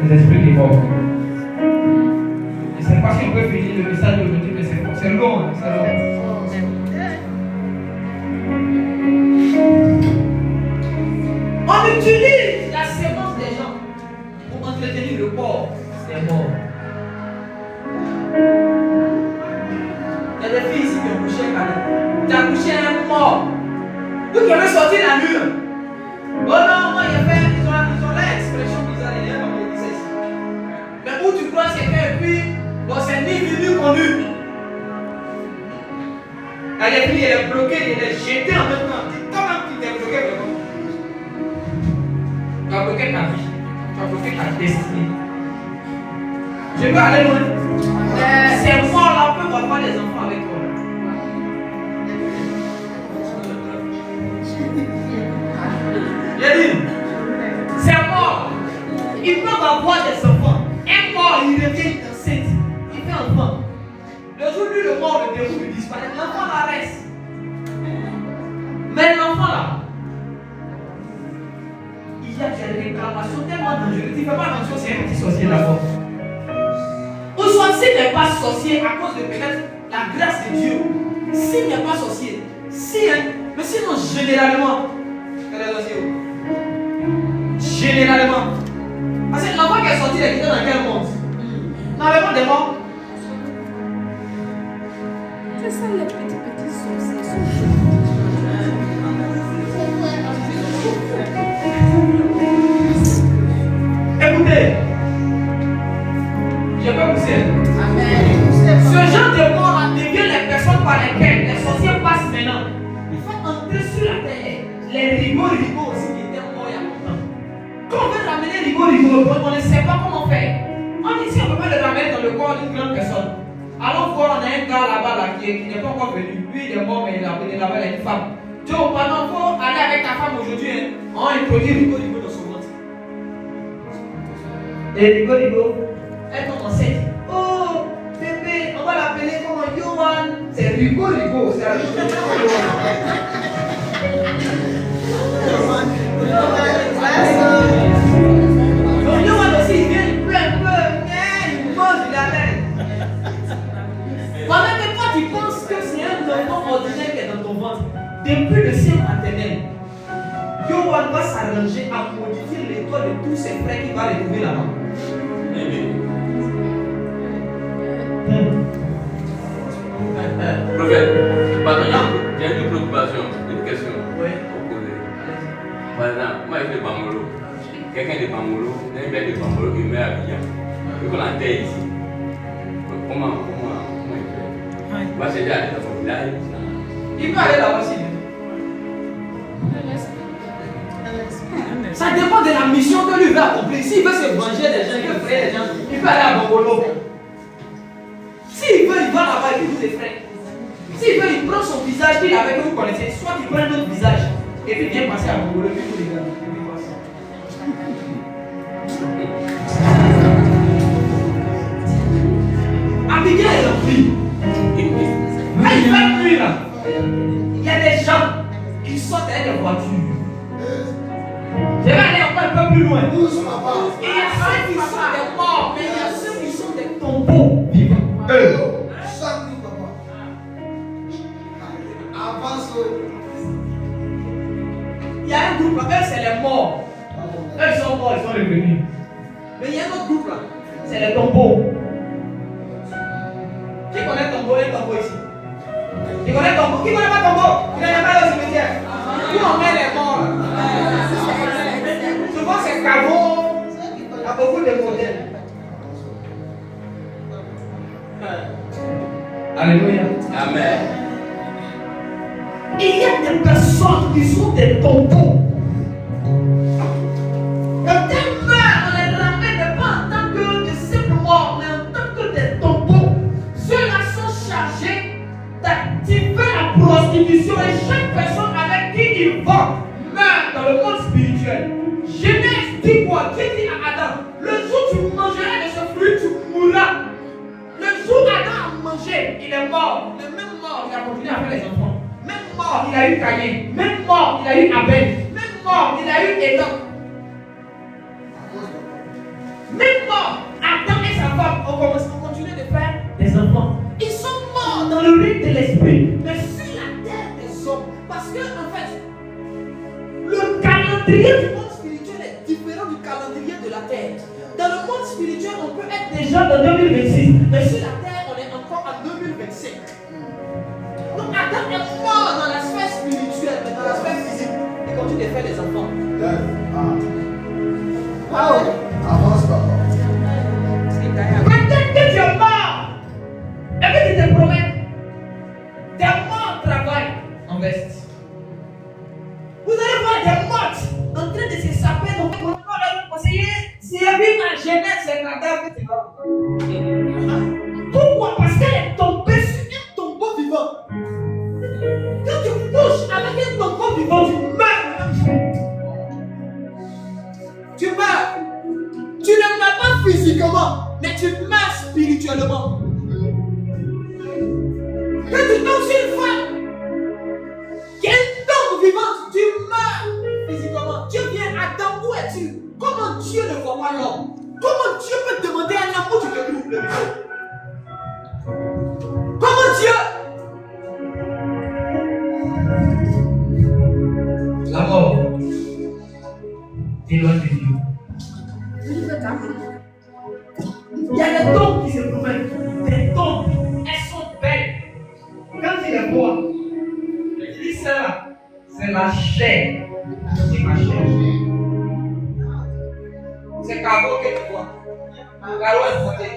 Les esprits des morts. Et c'est parce qu'on peut finir le message d'aujourd'hui, mais c'est long. C'est long. On utilise la sémence des gens pour entretenir le corps des morts. Il y a des filles ici qui ont couché un cadet. Tu as couché un mort. Vous qui avez sorti la nuit. Oh non, moi j'ai fait, ils ont l'expression bizarre, il y a comme ils disent ici. Mais où tu crois c'est fait, et puis, bon, c'est ni vu ni connu. Elle est prise, elle est bloquée, elle est jetée en même temps. Toi même qui t'es bloqué vraiment. Tu as bloqué ta vie, tu as bloqué ta destinée. Je peux aller loin. Ces morts-là peuvent avoir des enfants avec toi. J'ai dit, c'est mort. Ils peuvent avoir des enfants. Un mort, il revient enceinte. Il fait enfant. Le jour où le mort le déroule, il disparaît. L'enfant là reste. Mais l'enfant là, il y a des réclamations tellement dangereuses. Il ne fait pas attention, c'est un petit sorcier là-bas. Ou soit s'il n'est pas sorcier à cause de peut-être la grâce de Dieu. S'il n'est pas sorcier, mais sinon généralement, généralement. Parce que l'enfant qui est sorti, il est dans quel monde? Dans le monde des morts. C'est ça les petits sorciers. Écoutez, je peux vous dire. Amen. Ce genre de mort devient les personnes par lesquelles les sorciers passent maintenant. Il faut entrer sur la terre. Les rigots aussi qui étaient morts il y a longtemps. Quand on veut ramener rigots, on ne sait pas comment faire. On dit si on ne peut pas le ramener dans le corps d'une grande personne. Alors voir, on a un gars là-bas là, qui n'est pas encore venu. Lui il est mort, mais il est là-bas, il a une femme. Dieu, pendant qu'il faut aller avec ta femme aujourd'hui, hein, on introduit rigots dans son ventre. Et rigots, elle tombe enceinte. Oh, bébé, on va l'appeler comment Yohan. C'est rigots, c'est la chose. Donc Yohan aussi, il vient, il pleure un peu. à modifier l'étoile de tous ses frères qu'il va retrouver là-bas. Prophète, pardon, il y a une préoccupation, une question. Oui. Par exemple, moi je suis de Bangolo. Quelqu'un de Bangolo, un mec de Bangolo qui met à Abidjan. Il qu'on a terre ici. Comment il fait? Moi j'ai déjà allé dans son village. Il peut aller là-bas aussi. Ça dépend de la mission que lui veut accomplir. S'il veut se venger des gens, il veut frère des gens, il peut aller à Bangolo. S'il veut, il va là-bas et il des frères. S'il veut, il prend son visage qu'il avait que vous connaissez, soit il prend un autre visage et puis vient passer à Bangolo, puis vous les gars. Abidjan est rempli. Quand il fait nuit là, il y a des gens qui sortent avec des voitures. Je vais aller encore un peu plus loin. Il y a ceux qui sont des morts, mais il y a ceux qui sont des tombeaux vivants. Il y a un groupe là, eux c'est les morts. Eux ils sont morts, ils sont revenus. Mais il y a un autre groupe là, c'est les tombeaux. Qui connaît tombeau? Il y a un tombeau ici. Qui connaît tombeau? Qui connaît pas tombeau? Il n'y a pas de cimetière. Où on met les morts là? Souvent c'est caveau. Il y a beaucoup de modèles. Alléluia. Amen. Il y a des personnes qui sont des tombeaux. Quand elles meurent, on les ramène pas en tant que de simples morts, mais en tant que des tombeaux. Ceux-là sont chargés d'activer la prostitution et chaque personne avec qui ils vont meurt dans le monde spirituel. Genèse dit quoi? Dieu dit à Adam, le jour où tu mangeras de ce fruit, tu mourras. Le jour où Adam a mangé, il est mort. Le même mort, il a continué à faire les enfants. Même mort, il a eu Caïn. Même mort, il a eu Abel. Même mort, il a eu Enoch. Même mort, Adam et sa femme ont continué de faire des enfants. Ils sont morts dans le rythme de l'esprit, mais sur la terre des hommes. Parce que, en fait, le calendrier du monde spirituel est différent du calendrier de la terre. Dans le monde spirituel, on peut être déjà dans 2026, mais sur la terre, on est encore en 2025. Donc Adam est mort dans la sphère spirituelle, mais dans la sphère physique, il continue de faire des enfants. Ah ouais. Avance, papa. Peut-être que tu es mort. Et que tu te promets. Des morts travaillent en veste. Vous allez voir des morts en train de se saper. Donc, on va leur conseiller. Si il y a bien ma jeunesse, c'est un cadavre que tu vas. Pourquoi? Parce qu'elle est tombée sur un tombeau vivant. Quand tu couches avec un tombeau vivant, tu meurs. Tu meurs. Tu ne meurs pas physiquement, mais tu meurs spirituellement. Quand tu tombes sur une femme qui est une tombe vivante, tu meurs physiquement. Dieu vient, Adam, où es-tu? Comment Dieu ne voit pas l'homme? Comment Dieu peut te demander un homme où tu te trouves le micro? Comment Dieu? La mort éloigne de Dieu. Il y a des tombes qui se promènent. Des tombes, elles sont belles. Quand il est beau, je dis ça, c'est la chair. C'est ma chair. C'est Cabo que tu vois. Cabo est monté.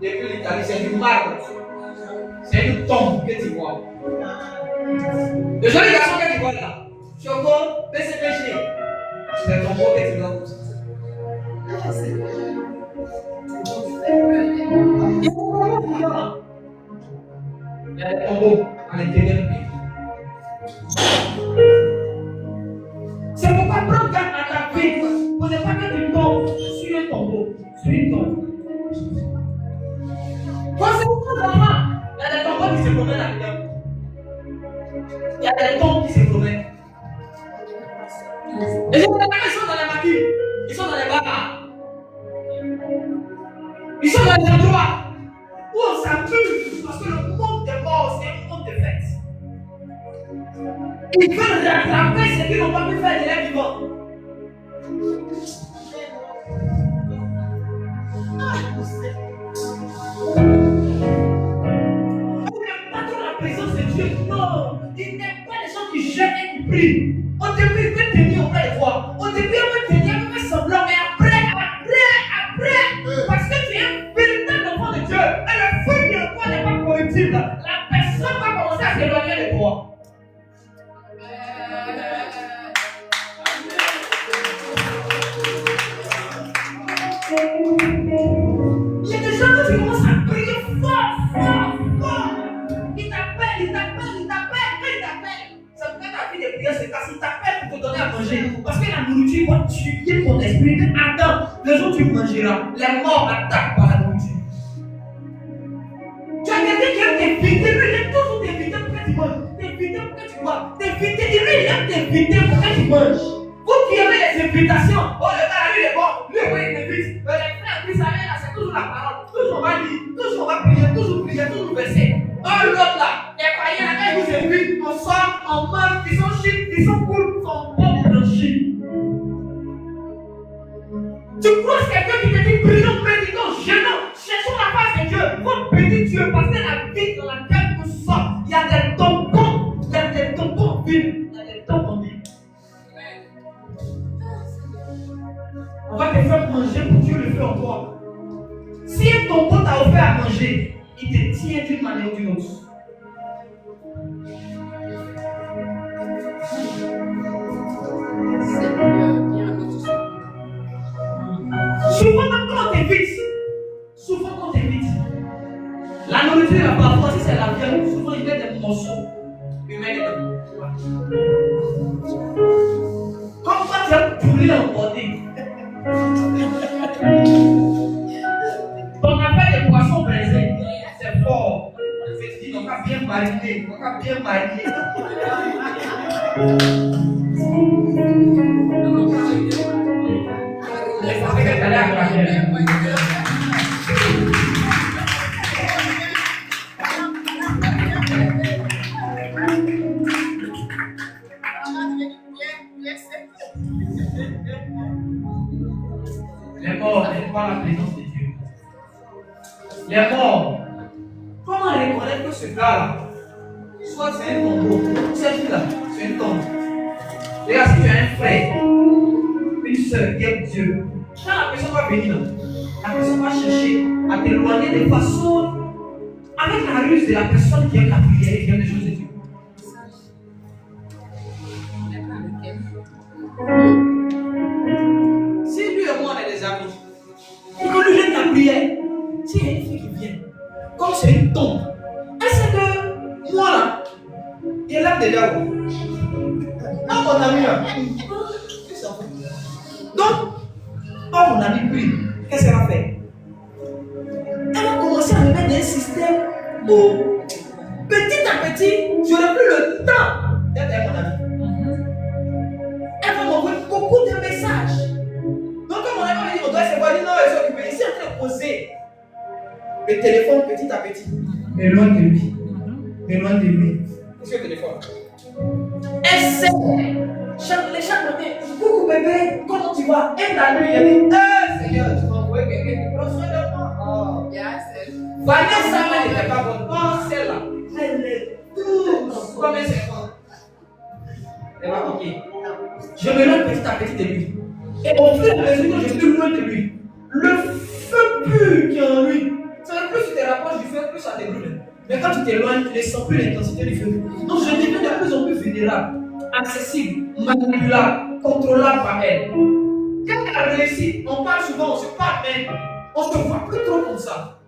Depuis l'Italie, c'est du marbre. C'est une tombe que tu vois. Le joli garçon que tu vois là, Choco, PCPG, c'est un tombeau que tu vois. Il y a des tombeaux à l'intérieur du pays. C'est pourquoi prendre garde à ta vie. Vous n'êtes pas que tu tombes sur un tombeau, sur une tombe. Quand c'est beaucoup d'enfants, il y a des tombeaux qui se promènent là-dedans. Il y a des tombes qui se promènent. Et les gens ils sont dans les maquis, ils sont dans les bars. Ils sont dans les endroits où on s'amuse parce que le monde des morts, c'est un monde de fête. Ils veulent rattraper ce qu'ils n'ont pas pu faire de l'air vivant. On n'aime pas trop la présence de Dieu. Non, il n'aime pas les gens qui jeûnent et qui prient. Au début, il peut tenir auprès de toi. Au début, il peut tenir, il peut faire semblant, mais après, parce que tu es un véritable enfant de Dieu, et le feu qui est en toi n'est pas corruptible, la personne va commencer à s'éloigner de toi. Il y a des gens que tu commences à prier fort. Il t'appelle. Quand il t'appelle, ça peut être ta vie de prière, c'est parce qu'il t'appelle pour te donner à manger. Parce que la nourriture va tuer ton esprit. Attends, le jour où tu mangeras, les morts attaquent par la nourriture. Tu as quelqu'un qui aime t'inviter, lui, il aime toujours t'inviter pour que tu manges. T'inviter pour que tu bois. T'inviter, lui, il aime t'inviter pour que tu manges. Vous qui aimez les invitations, oh le gars, lui, il est bon, lui, il t'invite. Les frères qui savent, là, c'est toujours la parole. Toujours on va lire, toujours on va prier, toujours verser. Oh, l'autre là, les païens, là, ils vous invitent, on sort, on mange, ils sont chic, ils sont cool, ils sont bons de chic. Tu croises quelqu'un qui te dit prions, méditons, jeûnons, cherchons la face de Dieu, votre petit Dieu, parce que la vie dans laquelle nous sommes, il y a des tampons, il y a des tampons vides, il y a des tampons vides. On va te faire manger pour Dieu le fait en toi. Si ton pote t'a offert à manger, il te tient d'une manière ou d'une autre. Souvent quand on t'invite, la nourriture là parfois si c'est la viande, souvent il met des morceaux. Il met des comme quand tu as poulet emporté. Ton affaire de poisson braisé, c'est fort. Je te dis, on va bien mariner, Les morts n'aiment pas la présence de Dieu. Les morts, comment reconnaître que ce gars-là, soit c'est un tombeau, cette fille-là, c'est une tombe. Regarde, si tu as un frère, une soeur qui aime Dieu, quand la personne va venir, la personne va chercher à t'éloigner de façon avec la ruse de la personne qui aime la prière et qui aime les choses de Dieu. Si lui et moi on est des amis, et que lui aime la prière, si il y a une fille qui vient, comme c'est une tombe, elle sait que moi là, il est là déjà. Ah mon ami là, donc, oh mon ami prie, qu'est-ce qu'elle va faire? Elle va commencer à me mettre un système où petit à petit, je n'aurai plus le temps d'être avec mon ami. Elle va m'envoyer beaucoup de messages. Donc quand mon ami va dire, on doit se voir, il dit non, elle s'est occupée. Ici, en train de poser le téléphone petit à petit. Mais loin de lui. Qu'est-ce que le téléphone? Elle sait. Chaque matin, coucou bébé, comment tu vas? Elle dans lui, elle dit, Seigneur, tu m'as envoyé quelqu'un qui prend soin de moi. Oh. Vanessa, elle n'était pas bonne. Oh, celle-là, elle est douce. Combien c'est bon? Elle va piquer. Je me loin petit à petit de lui. Et au fur et à mesure que je suis loin de lui, le feu pur qui est en lui, ça va plus tu te rapproches du feu, plus ça te brûle. Mais quand tu t'éloignes, tu ne sens plus l'intensité du feu. Donc je deviens de plus en plus vulnérable, accessible, manipulable, contrôlable par elle. Quand elle a réussi, on parle souvent, on se parle, mais on ne se voit plus trop comme ça.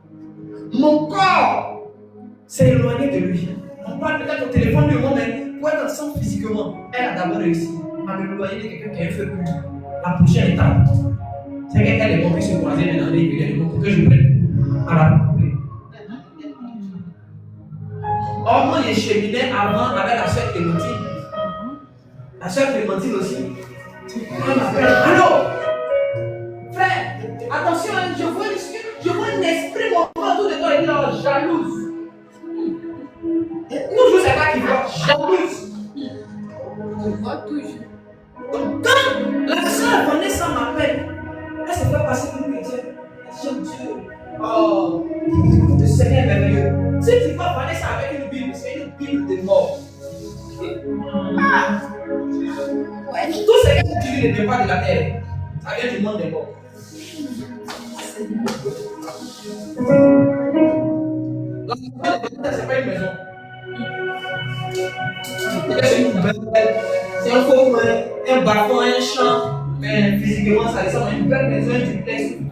Mon corps s'est éloigné de lui. On parle peut-être au téléphone du monde, mais pour être ensemble physiquement, elle a d'abord réussi à me éloigner de quelqu'un qui a un feu pur. La prochaine étape, c'est qu'elle est montée se croiser maintenant et pour que je prenne à la rencontrer. Or, moi, j'ai cheminé avant avec la soeur Clémentine. La soeur Clémentine aussi. Elle m'appelle. Allô? Frère, attention, je vois un esprit monter autour de toi et dire jalouse. Toujours, c'est pas qui voit, jalouse. On voit toujours. Donc, quand la soeur Vanessa Ça vient du monde des morts. C'est pas une maison. C'est un faux coin, un balcon, un champ, mais physiquement ça ressemble à une belle maison, un duplex. Donc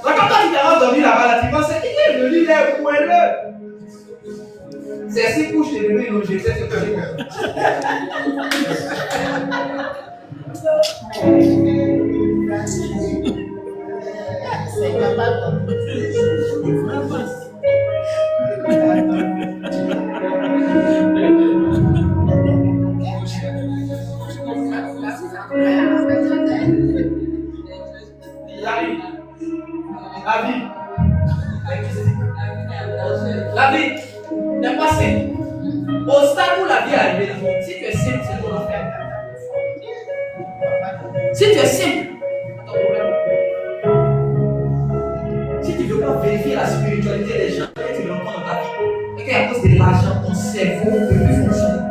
quand tu t'as dormi là-bas, là, tu penses qu'il est venu là, où est le? C'est 6 couches de bébé, donc j'ai fait ce que j'ai fait. La vie n'est pas simple. Au stade où la vie est arrivée, si tu es simple, c'est ton enfer. Si tu es simple, ton problème. Si tu ne veux pas vérifier la spiritualité des gens, et tu le rencontres dans ta vie, et qu'à cause de l'argent, ton cerveau ne peut plus fonctionner.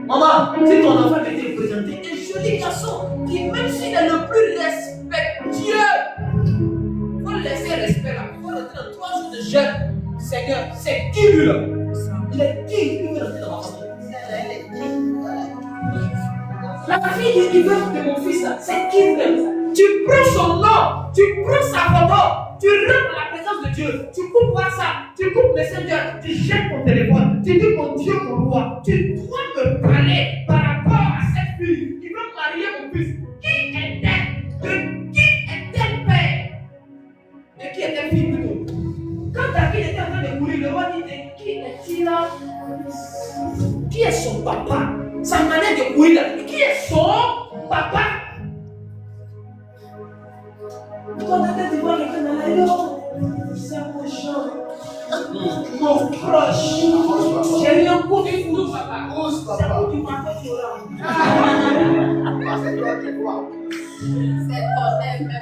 Maman, si ton enfant était présenté un joli garçon qui, même s'il est le plus respectueux, il faut le laisser respect là. Il faut rentrer dans 3 jours de jeûne. Seigneur, c'est qui lui là? Il est qui lui veut rentrer dans ma famille? La fille du veut de mon fils là, c'est qui lui? Tu prends son nom, tu prends sa photo, tu rentres dans la présence de Dieu, tu coupes WhatsApp, tu coupes Messenger, tu jettes ton téléphone, tu dis mon Dieu, mon roi, tu dois me parler par rapport à cette fille qui veut marier mon fils. Qui est-elle? De qui est-elle père? De qui est-elle fille plutôt? Quand David était en train de mourir, le roi dit de qui est-il là? Qui est son papa? Sa manière de mourir là, qui est son papa? Quand tu vois quelqu'un dans la rue, c'est mon genre, mon proche. J'ai eu un coup de foudre, papa. C'est un coup du matin qui aura. C'est toi qui vois. C'est ton même.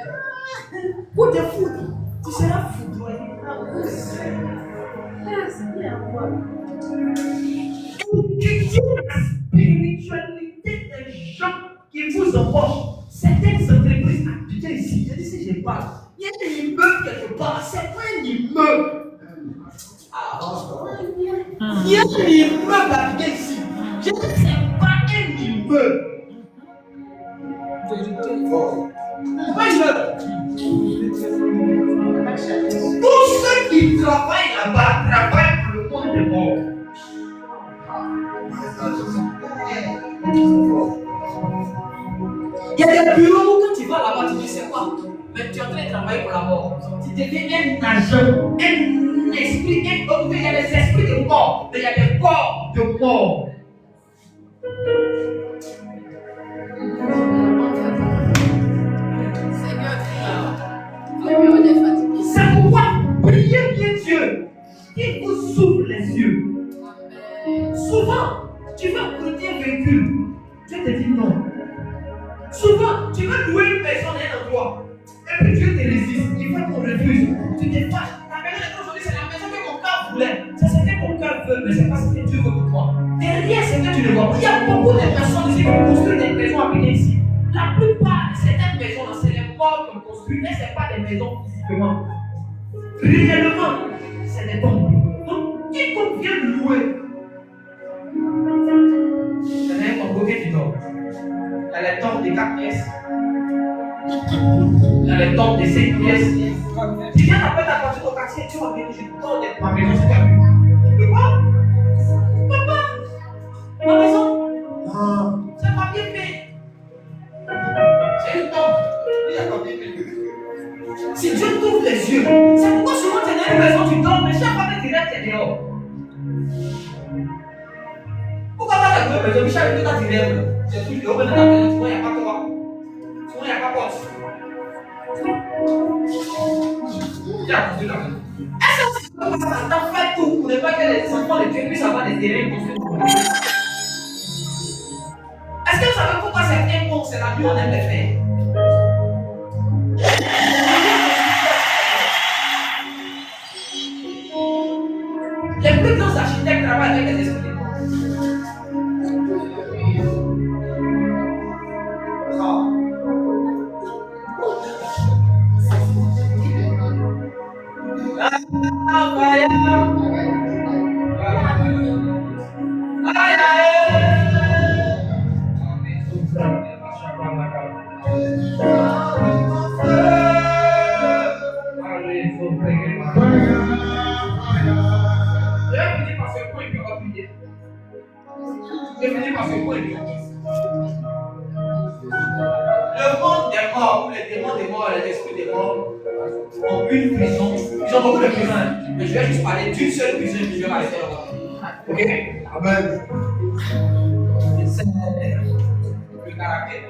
Coup de foudre, tu seras foudroyé. C'est bien à voir. Étudiez la spiritualité des gens qui vous empochent. Certaines entreprises, écoutez ici, je dis si je parle, il y a un immeuble quelque part, c'est pas un immeuble. Il y a un immeuble à habiter ici. Je dis c'est pas un immeuble. Pas un immeuble. Tous ceux qui travaillent là-bas travaillent pour le monde des morts. Il y a des bureaux où quand tu vas là-bas, tu dis c'est quoi? Mais tu es en train de travailler pour la mort. Tu deviens un agent, un esprit, il y a des esprits de mort, mais il y a des corps de mort. C'est pourquoi priez bien Dieu. Il vous ouvre les yeux. Souvent, tu veux prêter un véhicule. Dieu te dit non. Souvent, tu veux louer une maison dans un endroit. Et puis Dieu te résiste. Il faut qu'on refuse. Tu te fâches. La maison aujourd'hui, c'est la maison que mon cœur voulait. C'est ce que mon cœur veut, mais c'est pas ce que Dieu veut pour toi. Derrière ce que tu ne vois pas. Il y a beaucoup de personnes ici qui construisent des maisons à venir ici. La plupart de certaines maisons, c'est les morts qui ont construit, mais ce n'est pas des maisons physiquement. Réellement, c'est des tombes. Donc, quiconque vient louer, il y en a un tombeau qui dort. Il y a les tombes de 4 pièces. Il y a les tombes de 5 pièces. Tu viens d'appeler ta voiture au quartier, tu vas venir, je dors de ma maison, c'est ta vue. De quoi? Papa, ma maison? Non. C'est pas bien fait. C'est une tombe. Il y a pas bien fait. Si Dieu t'ouvre les yeux, c'est pourquoi souvent tu es dans une maison, tu dors, mais chaque fois que tu restes, tu es dehors. Pourquoi pas la grande maison, chaque fois que tu lèves, tu es toujours dehors dans ta maison, tu vois, il n'y a pas toi. Tu vois, il n'y a pas porte. Il y a construit la maison. Est-ce que tu as fait tout pour ne pas que les enfants de Dieu puissent avoir des terrains construits pour eux? Est-ce que vous savez pourquoi certains monts, c'est la nuit, on aime les faire? Les plus grands architectes travaillent avec des esprits de mort. à ce point. Le monde des morts, ou les démons des morts, les esprits des morts, ont une prison. Ils ont beaucoup de prisons. Mais je vais juste parler d'une seule prison qui vient arrêter là-bas. Ok? Amen. C'est le caractère.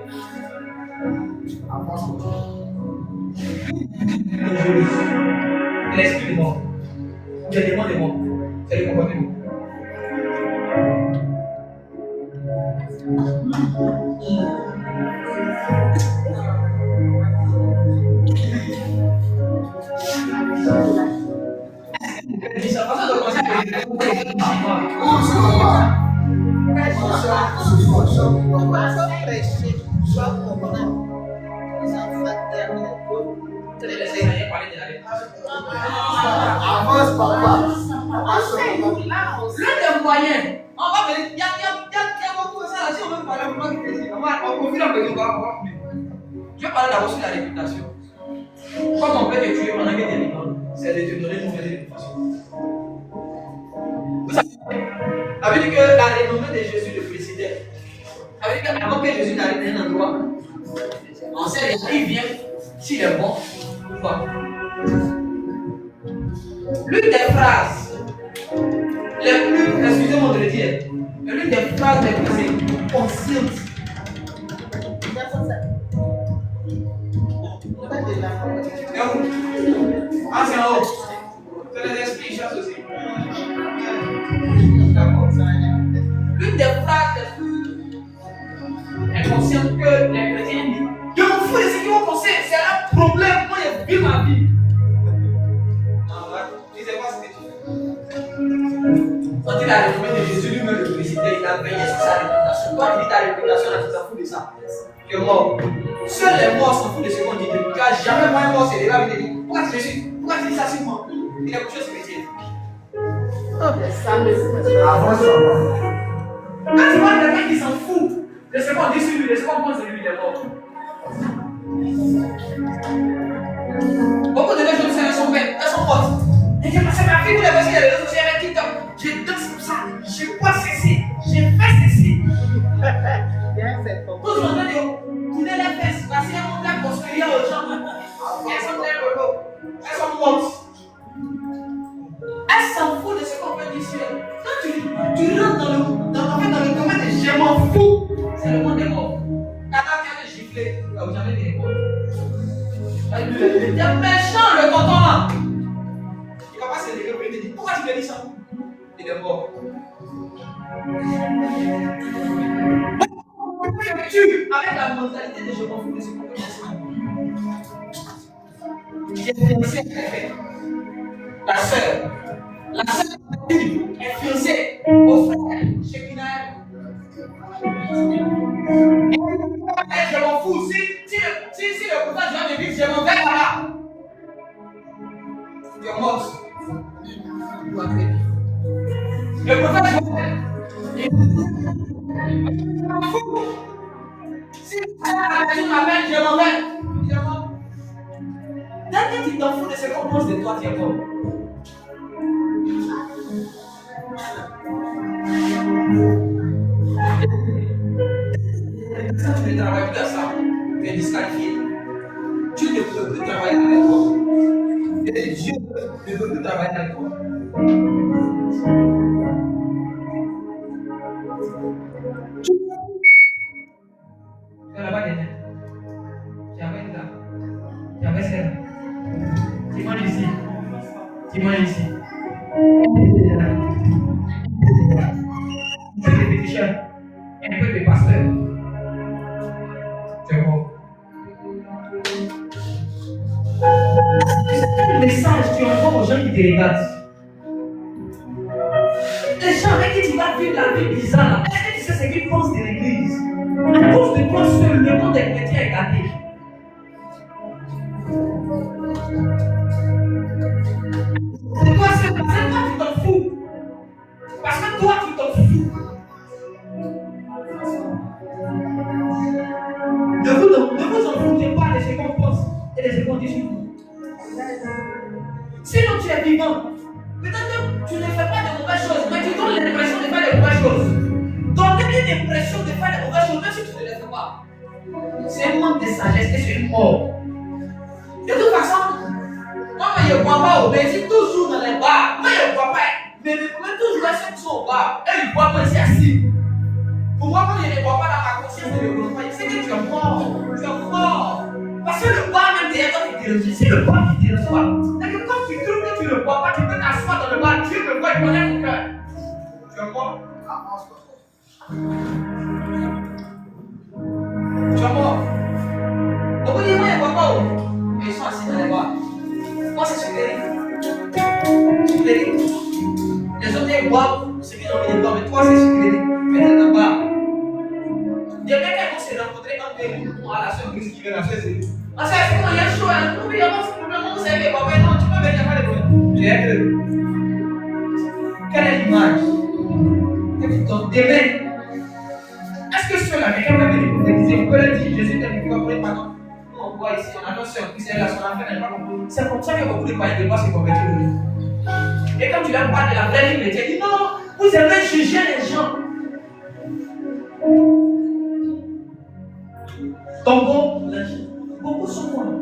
L'esprit des morts. Les démons des morts. C'est le comportement. Avance, papa. L'un des moyens, on va venir, il y a beaucoup de ça là, si on veut parler, on va profiter un peu, on va voir plus. Je vais parler d'abord sur la réputation. Comme on peut te tuer pendant que tu es vivant, c'est de te donner une mauvaise réputation. Vous savez, ça veut dire que la renommée de Jésus le précédait. Ça veut dire qu'avant que Jésus n'arrive à un endroit, on sait déjà, il vient, s'il est bon ou pas. L'une des phrases les plus, excusez-moi de le dire, l'une des phrases les plus conscientes. Ah, c'est en haut. C'est les esprits qui chassent aussi. D'accord. L'une des phrases les plus inconscientes que les chrétiens disent. Je m'en fous de ce qu'ils vont penser, c'est un problème. Moi, je vis ma vie. Quand il a renommé de Jésus lui-même le précédé, il a veillé sur sa réputation. Toi qui dis ta réputation, là, tu t'en fous de ça. Tu es mort. Seuls les morts s'en foutent de ce qu'on dit. Car jamais moi un mort s'est levé et te dit pourquoi tu dis ça sur moi? Il a couché sur les pieds. Avance, papa. Quand tu vois quelqu'un qui s'en fout de ce qu'on dit sur lui, de ce qu'on pense de lui, il est mort. Beaucoup de gens qui sont bêtes, elles sont mortes. Et j'ai passé ma vie pour les passer les réseaux sociaux avec TikTok. Je danse comme ça, je bois ceci, je fais ceci. Tout le monde dit, tournez les fesses, parce qu'il y a mon plat construire aux gens. Elles sont très lolo, elles sont mortes. Elles s'en foutent de ce qu'on peut dire sur elles. Quand tu rentres dans le domaine de je m'en fous, c'est le monde des morts. Quand tu as giflé, tu n'as jamais des morts. Il y a méchant le tonton là. Il va pas se lever pour te dire pourquoi tu me dis ça? Il est mort. Avec la mentalité de je m'en fous de ce qu'on peut dire. J'ai fiancé la sœur est fiancée au frère chez Kinaël. Je m'en fous. Si le prophète vient de vivre, je m'en vais là-bas. Tu es mort. Le prophète je m'en fous. Si tu m'appelles, je m'en vais. Dès que tu t'en fous de ce qu'on pense de toi, tu es mort. Si tu ne travailles plus à ça, tu es disqualifié. Tu ne peux plus travailler avec toi. Et Dieu ne peut plus travailler avec toi. Tu es là-bas derrière. Tu avais là. Tu avais celle-là. Tu manges ici. Tu manges ici. Tu es des petits chiens. Un peu de pasteur. C'est bon. C'est un message que tu envoies aux gens qui te regardent. Les gens avec qui tu vas vivre la vie bizarre là, est-ce que tu sais ce qu'ils pensent de l'église? À cause de toi seul, le monde des chrétiens est gâté. C'est toi seul, parce que toi tu t'en fous. Parce que toi tu t'en fous. De vous en foutez pas de ce qu'on pense et de ce qu'on dit sur vous. Sinon tu es vivant. Peut-être que tu ne fais pas de mauvaises choses, mais tu donnes l'impression de faire de mauvaises choses. Donner une impression pas. C'est un manque de sagesse et c'est une mort. De toute façon, moi je ne bois pas, mais je suis toujours dans les bars. Moi je ne bois pas, mais mes problèmes toujours là, ceux qui sont au bar. Eux ils boivent, moi je suis assis. Pour moi, quand je ne bois pas dans ma conscience de le je sais que tu es mort. Tu es mort. Parce que le bar même derrière toi qui dérange. C'est le bar qui dérange toi. C'est que quand tu trouves que tu ne bois pas, tu peux t'asseoir dans le bar, Dieu me voit, il connaît ton cœur. Tu es mort. Tu es mort. Beaucoup de gens ne boivent pas. Mais ils sont assis dans les bars. Moi, c'est sucré. Les autres, ils boivent ce qu'ils ont envie de boire, mais toi, c'est sucré. Mais t'es dans le bar. Des mecs qui vont se rencontrer entre eux à la seule qui vient la faire. Ah, ça, c'est comment il y a chaud, hein. Nous, il y a pas de problème. On sait que papa, non, tu peux venir faire des problèmes. J'ai cru. Quelle est l'image que tu donnes demain? Est-ce que ceux-là, quelqu'un va venir pour te dire, on peut le dire, Jésus t'a dit, tu vas prendre pardon? On voit ici, on a notre soeur qui s'est là, son enfant n'est pas compris. C'est comme ça que beaucoup de parents de moi se convertir au lit. Et quand tu leur parles de la vraie vie, tu dis non, vous avez jugé les gens. Donc, beaucoup sont morts.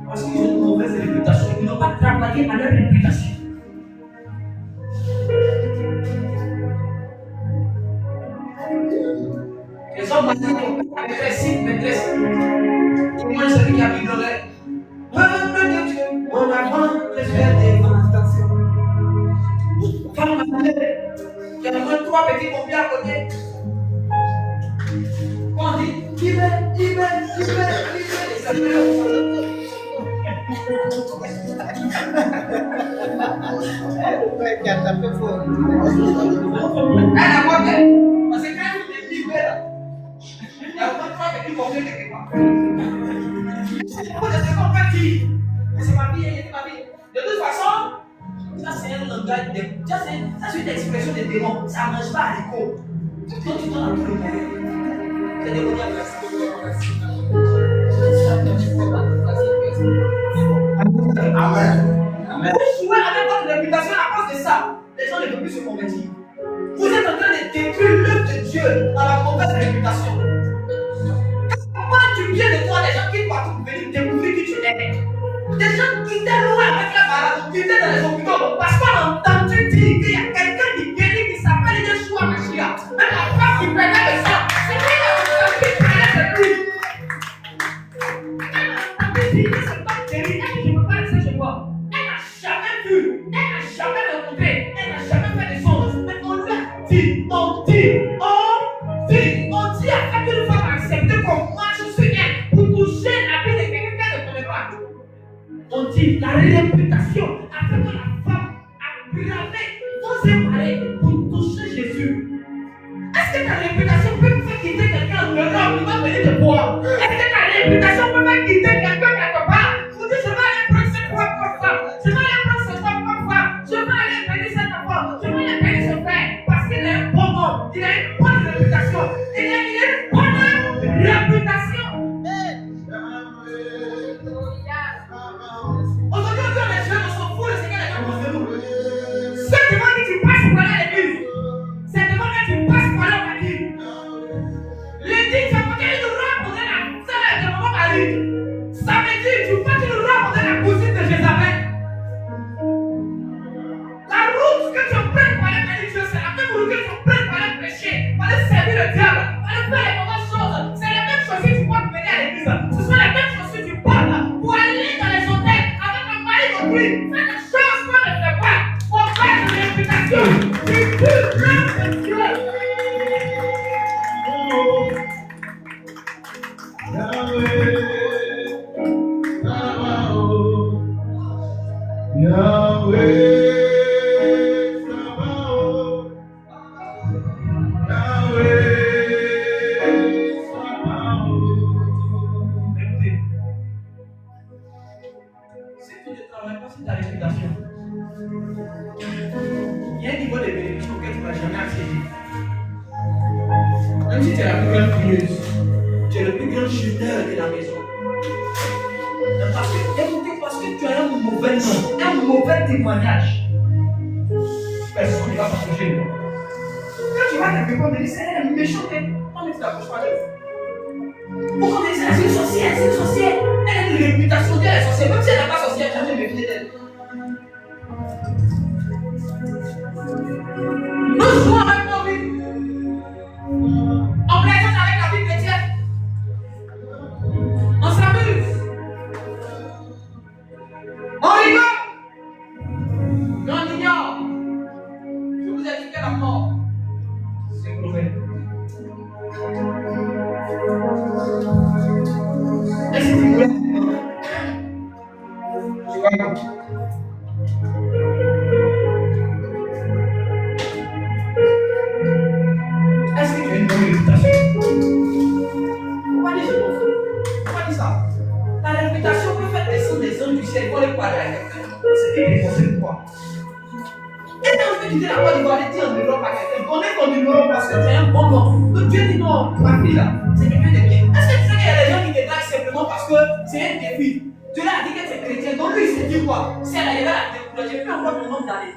Parce qu'ils ont une mauvaise réputation. Ils n'ont pas travaillé à leur réputation. Les hommes maîtresse. Tout le monde celui qui a mis dans l'air. Peuple de Dieu, on apprend les faire des manifestations. Femme mariée, il y a moins 3 petits pompiers à côté. On dit, il met, et ça fait elle a quoi fait? Parce que quand il est libéré là, il y a moins 3 petits pompiers quelque part. C'est qu'on fait dire. Mais c'est ma vie, c'est ma vie. De toute façon, ça c'est un langage de. Ça c'est une expression de démon. Ça ne mange pas à l'écho. Quand tu donnes à tout le monde, c'est des bonnes Amen. Vous jouez avec votre réputation à cause de ça. Les gens ne peuvent plus se convertir. Vous êtes en train de détruire l'œuvre de Dieu dans la mauvaise réputation. Parle du bien de toi, des gens qui partent pour venir découvrir qui tu es. Des gens qui étaient loin avec la malade, qui étaient dans les hôpitaux, parce qu'on a entendu dire qu'il y a quelqu'un qui guérit qui s'appelle Yeshua Mashiach. Même la femme qui prenait le sang, c'est lui qui prenait le lui. Elle a entendu dire que c'est pas guéri, elle dit je ne peux pas laisser chez moi. Elle n'a jamais vu, elle n'a jamais rencontré, elle n'a jamais fait des choses. Mais on lui a dit, on dit afin que nous fassions accepter qu'on marche sur elle pour toucher la vie de quelqu'un qui ne connaît pas. On dit la réputation afin que la femme a bravé vos séparés pour toucher Jésus. Est-ce que ta réputation peut faire quitter quelqu'un en Europe qui va venir te voir? Est-ce que ta réputation peut faire quitter quelqu'un quelque part? Vous dites je vais aller prendre cette fois comme ça, je vais aller prendre cette fois comme ça, je vais aller bénir cette fois, je vais aller bénir ce frère parce qu'il a un bon nom, il a une bonne réputation, il a une bonne réputation. Aujourd'hui, on dit les jeunes, on s'en fout de ce que les gens pensent de nous. Ceux qui vont dire que tu passes pour aller à l'église, c'est devant que tu passes pour aller au Mali. Les dit, tu vas porter une robe pour la sœur de maman Marie. Ça veut dire, tu portes une robe pour la cousine de Jézabel. La route que tu prends pour aller bénir Dieu, c'est la même route que tu prends pour aller pécher, pour aller servir le diable, pour aller faire les mauvaises choses. C'est la même chose que tu portes pour venir à l'église. Ce sont les mêmes choses que tu portes pour aller dans les hôtels avec un mari compris. Fais des choses qu'on ne fait pas. Pour faire une réputation. Tu tues l'homme de Dieu. Si tu ne travailles pas sur ta réputation, il y a un niveau de bénédiction auquel tu ne vas jamais accéder. Même si tu es la plus grande curieuse, tu es le plus grand jeûneur de la maison. Parce que tu as un mauvais nom, un mauvais témoignage. Personne ne va pas toucher. Quand tu vas quelque part, tu dis c'est un méchant, on ne t'approche pas de sorcière. Même si elle n'est pas sorcière, je vais me méfier d'elle. Nous jouons avec nos vies. On plaisante avec la vie chrétienne. On s'amuse. On rigole. Mais on ignore. Je vous ai dit que la mort, c'est mauvais. Est-ce que tu voulais? Tu vois? Est-ce que tu as une bonne réputation? Pourquoi les gens m'en foutent? Pourquoi dire ça? Ta réputation peut faire descendre des hommes du ciel pour les parler à quelqu'un. C'est qui les conseille quoi? Et quand tu dis la Côte d'Ivoire, tu dis un numéro par quelqu'un. Connais ton numéro parce que tu as un bon nom. Donc Dieu dit non, ma fille là, c'est quelqu'un de bien. Est-ce que tu sais qu'il y a des gens qui te draguent simplement parce que c'est un défi? Dieu a dit que tu es chrétien. Donc lui, il s'est dit quoi? Si elle arrive à la décourager, peu importe le nom d'aller.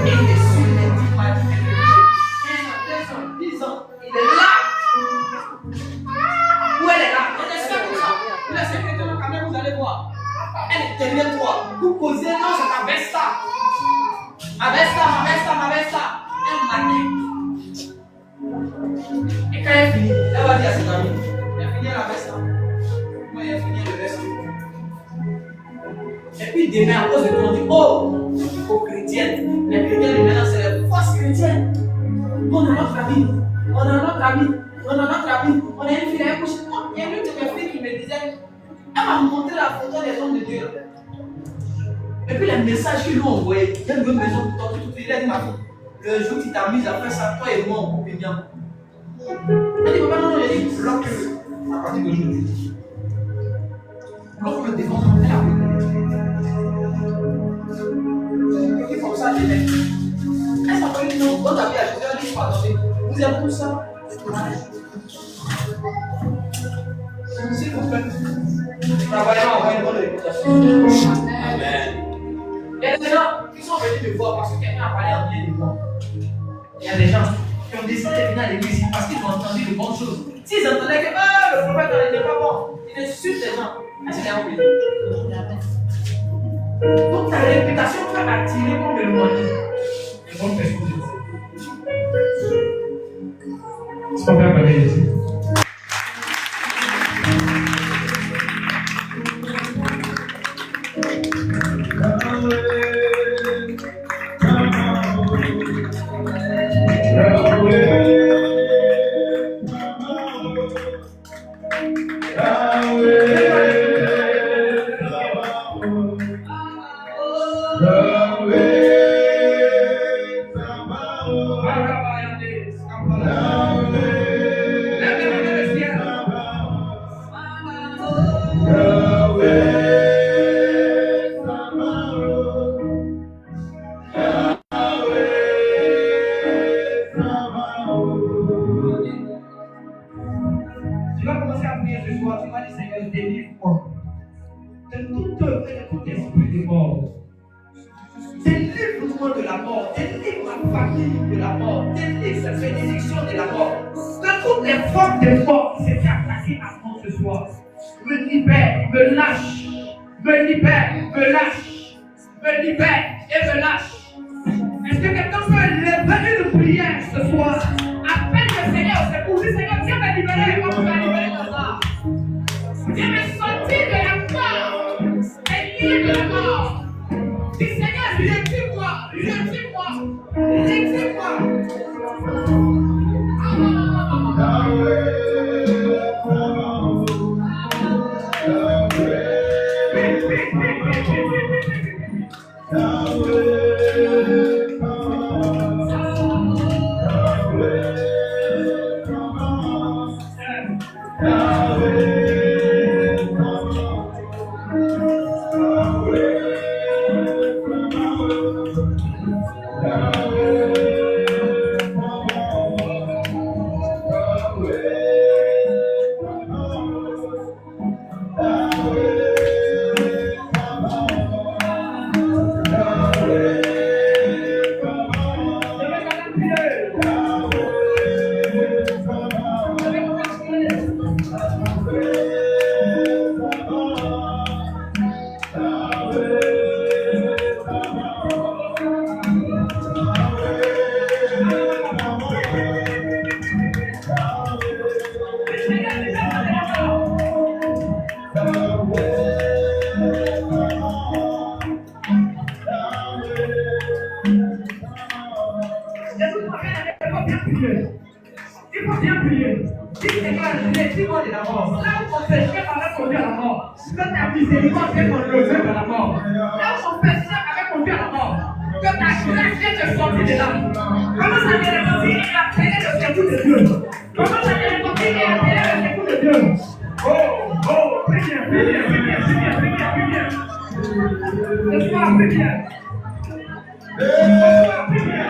Et il est sur les 10 mois, 1 an, 2 ans, 10 ans. Il est là. Où elle est là? Elle est seule comme ça. Vous laissez quelqu'un dans la caméra, vous allez voir. Elle est derrière toi. Vous posez, non, c'est ma Vesta. Ma Vesta. Elle m'a dit. Et quand elle finit, elle va dire à ses amis, elle finit la Vesta. Moi, elle finit le reste. Et puis demain, à cause de tout, on dit, oh, aux chrétiennes. Les chrétiennes de maintenant, c'est les fausses chrétiennes. On a notre ami. On a une fille, elle couche. Il y a une de mes filles qui me disait, elle m'a montré la photo des hommes de Dieu. Et puis les messages qu'ils lui ont envoyés, il y a une maison pour toi, il a dit ma fille, le jour où tu t'amuses à faire ça, toi et moi, on coupe bien. Elle dit, papa, non, il dit, bloque-le à partir d'aujourd'hui. Bloque-le devant moi, elle a bloqué. Et comme ça, je l'ai. Elle s'appelle une autre, votre avis à Jésus, elle dit, attendez, vous êtes pour ça? S'il vous plaît, travaillons à avoir une bonne réputation. Amen. Il y a des gens qui sont venus me voir parce que quelqu'un a parlé en bien de moi. Il y a des gens qui ont décidé de venir à l'église parce qu'ils ont entendu de bonnes choses. S'ils entendaient que le prophète n'était pas bon, ils insultent les gens. Est-ce qu'il y a oublié? Donc ta réputation peut attirer comme le monde. Les bonnes personnes. C'est pas bien parler ici. Délivre-moi de la mort, délivre ma famille de la mort, délivre cette bénédiction de la mort. De toutes les formes de mort qui s'étaient attaquées à moi ce soir, me libère, me lâche, me libère, me lâche, me libère et me lâche. Est-ce que quelqu'un peut lever une prière ce soir? Appelle le Seigneur au secours. Dis Seigneur, viens me libérer comme tu m'as libéré comme ça. Viens me sortir de la mort et lier de la mort. Dis Seigneur, retire-moi, retire-moi, retire-moi. Viens prier. Dis Seigneur, je l'ai dit moi de la mort. Là où mon péché m'avait conduit à la mort, que ta miséricorde vienne m'enlever de la mort. Là où mon péché m'avait conduit à la mort, que ta grâce vienne te sortir de là. Comment ça vient de sortir et appeler le secours de Dieu? Comment ça vient de sortir et appeler le secours de Dieu? Oh, prie bien, prie bien, prie bien, prie bien, prie bien, prie bien. Ce soir, prie bien. Ce soir, prie bien.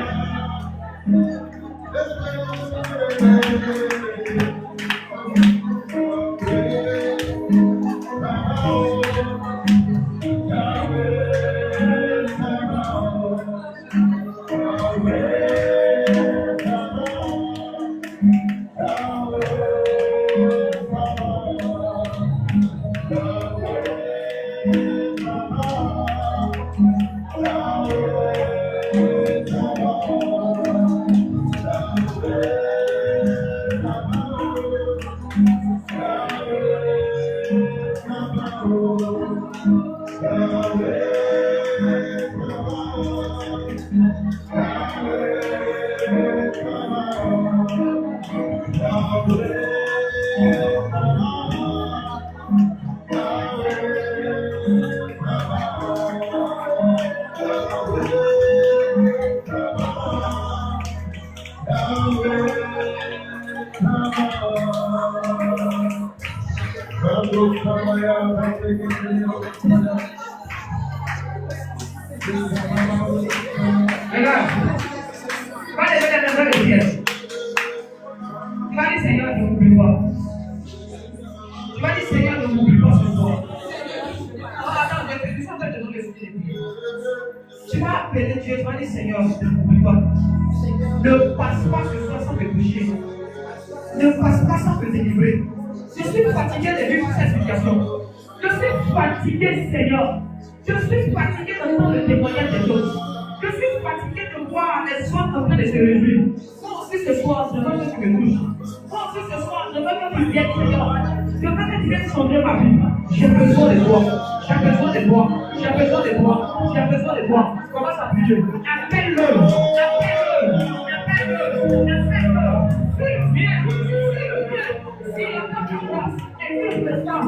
Tu vas appeler Dieu, tu vas dire Seigneur, ne m'oublie pas. Ne passe pas ce soir sans me coucher. Ne passe pas sans me délivrer. Je suis fatigué de vivre cette situation. Je suis fatigué, Seigneur. Je suis fatigué d'entendre le témoignage des autres. Je suis fatigué de voir les soins en train de se réjouir. Moi aussi ce soir, je veux que tu me touches. Moi aussi ce soir, je veux que tu viennes, Seigneur. Je veux que tu viennes changer ma vie. J'ai besoin de toi. J'ai besoin de toi. J'ai besoin de toi. J'ai besoin de toi. Commence à prier. Appelle-le. Appelle-le. Appelle-le. Appelle-le. Viens. Viens. S'il entend ta voix, et que je me sens,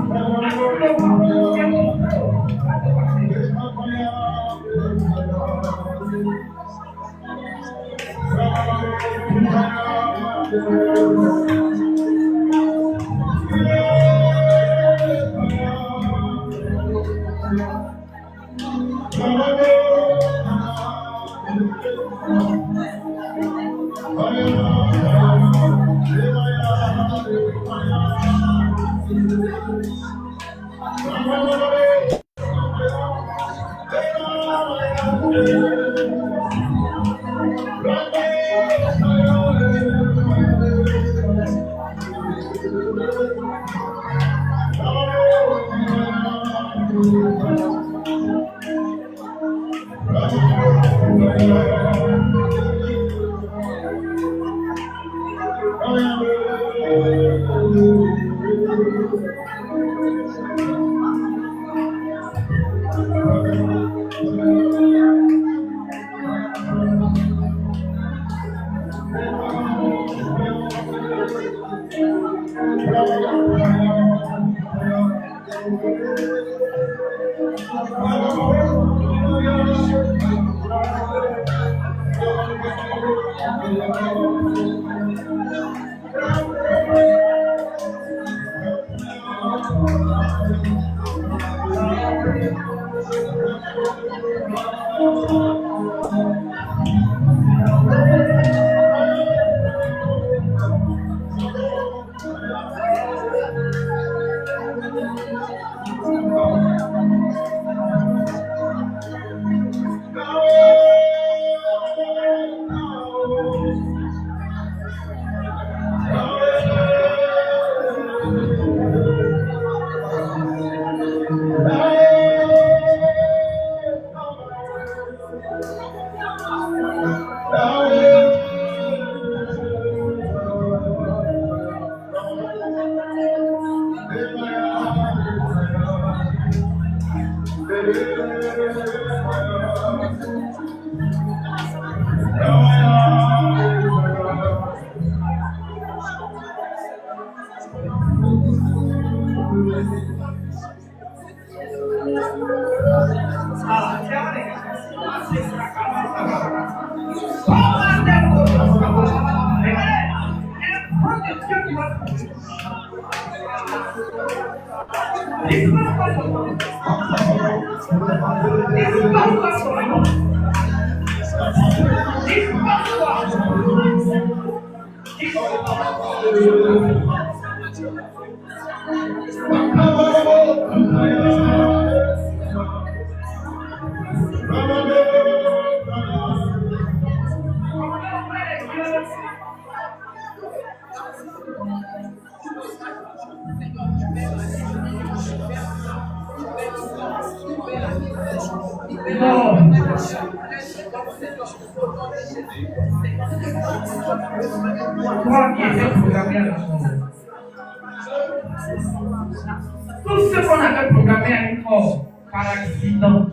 Tout ce qu'on avait programmé à une mort par accident,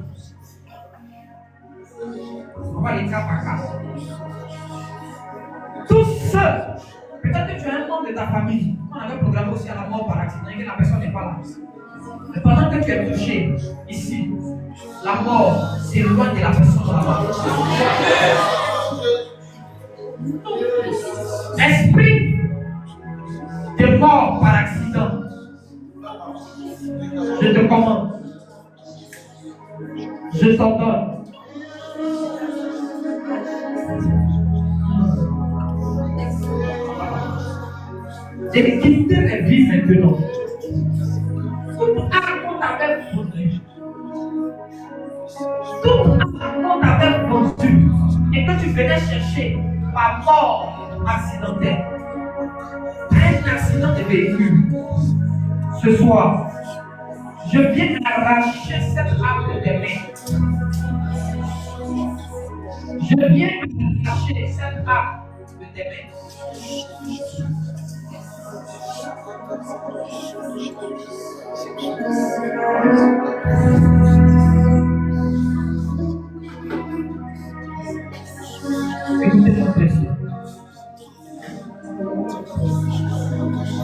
on va les cas par cas. Tous ceux, peut-être que tu as un membre de ta famille, on avait programmé aussi à la mort par accident et que la personne n'est pas là. Mais pendant que tu es touché ici, la mort s'éloigne de la personne là-bas. Esprit de mort par accident, je te commande, je t'ordonne de quitter les vies maintenant. Tout arme qu'on t'avait vendu, tout arme qu'on t'avait vendu et que tu venais chercher par mort accidentelle, un accident de véhicule. Ce soir, je viens arracher cette arme de tes mains. Je viens arracher cette arme de tes mains. Écoutez-moi, précieux.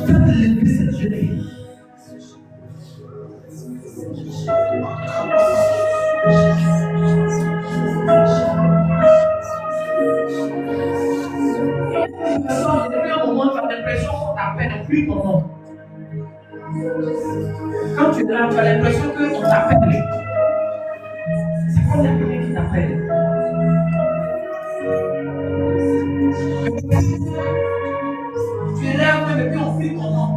Faites lever cette jeune fille. Depuis un moment, tu as l'impression qu'on t'appelle plus ton nom. Quand tu es là, tu as l'impression qu'on t'appelle plus. C'est comme il y a quelqu'un qui t'appelle. Tu es là, mais depuis on prie ton nom.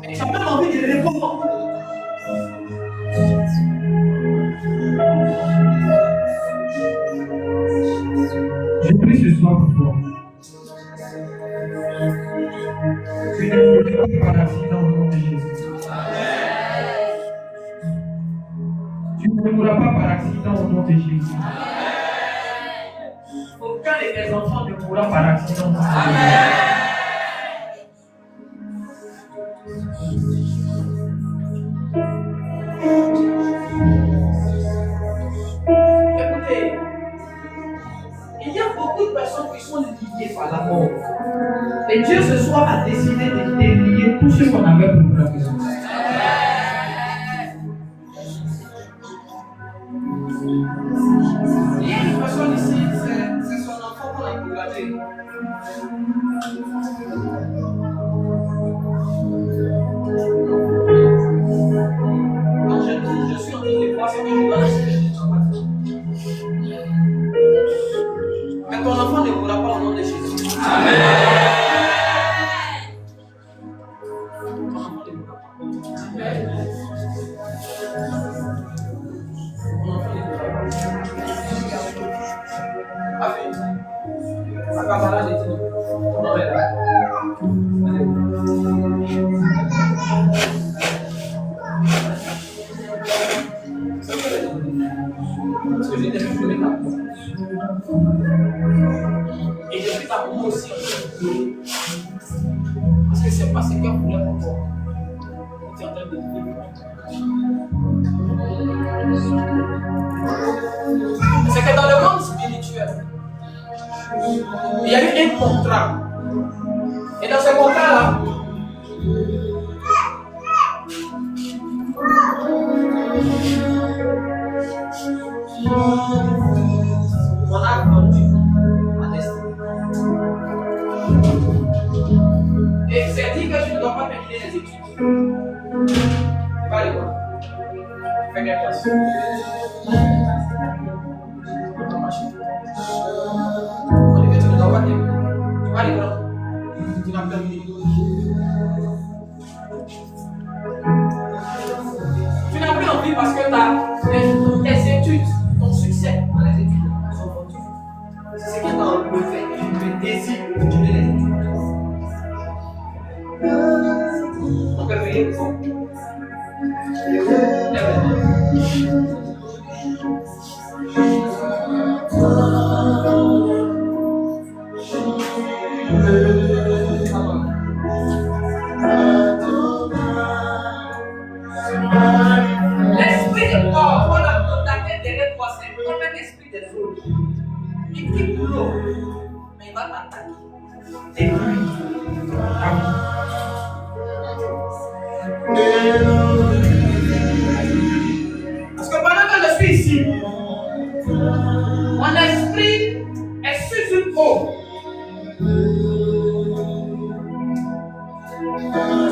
Et tu as même envie de répondre. Je prie ce soir pour toi. Tu ne mourras pas par accident au nom de Jésus. Tu ne mourras pas par accident au nom de Jésus. Aucun de tes enfants ne mourra par accident. Écoutez, il y a beaucoup de personnes qui sont liées par la mort. Et Dieu ce soir a décidé de délier tout ce qu'on avait programmé. Il y a une personne ici, c'est son enfant qu'on a programmé. Quand je suis en train de voir ce que je dois acheter. Mais ton enfant ne mourra pas au nom de Jésus. Amen. Et depuis ta maman aussi, parce que c'est pas ce qu'on voulait pour toi. Tu es en train de vivre. C'est que dans le monde spirituel, il y a eu un contrat. Et dans ce contrat-là, Pas les quoi. Fais bien place. On est tu ne dois pas dire. Tu vas aller là. Tu n'as pas terminé. Tu n'as plus envie parce que tes études, ton succès dans les études sont fortuits. C'est ce qui est dans le fait que tu te désires continuer les études. On peut veiller pour l'esprit de mort, on a contacté derrière toi, c'est comme un esprit de feu. Il quitte l'eau, mais il va t'attaquer. Parce que pendant que je suis ici, mon esprit est sur une eau.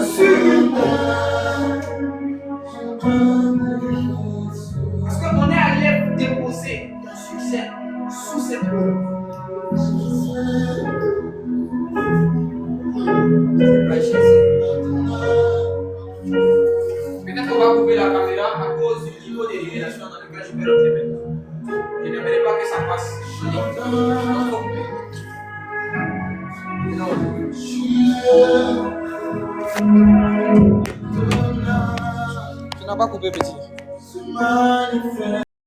Sur une eau. Parce qu'on est allé déposer ton succès sous cette eau. Peut-être qu'on va couper la caméra à cause du niveau de révélation dans lequel je vais rentrer maintenant. Je n'aimerais pas que ça passe. Tu n'as pas coupé, petit.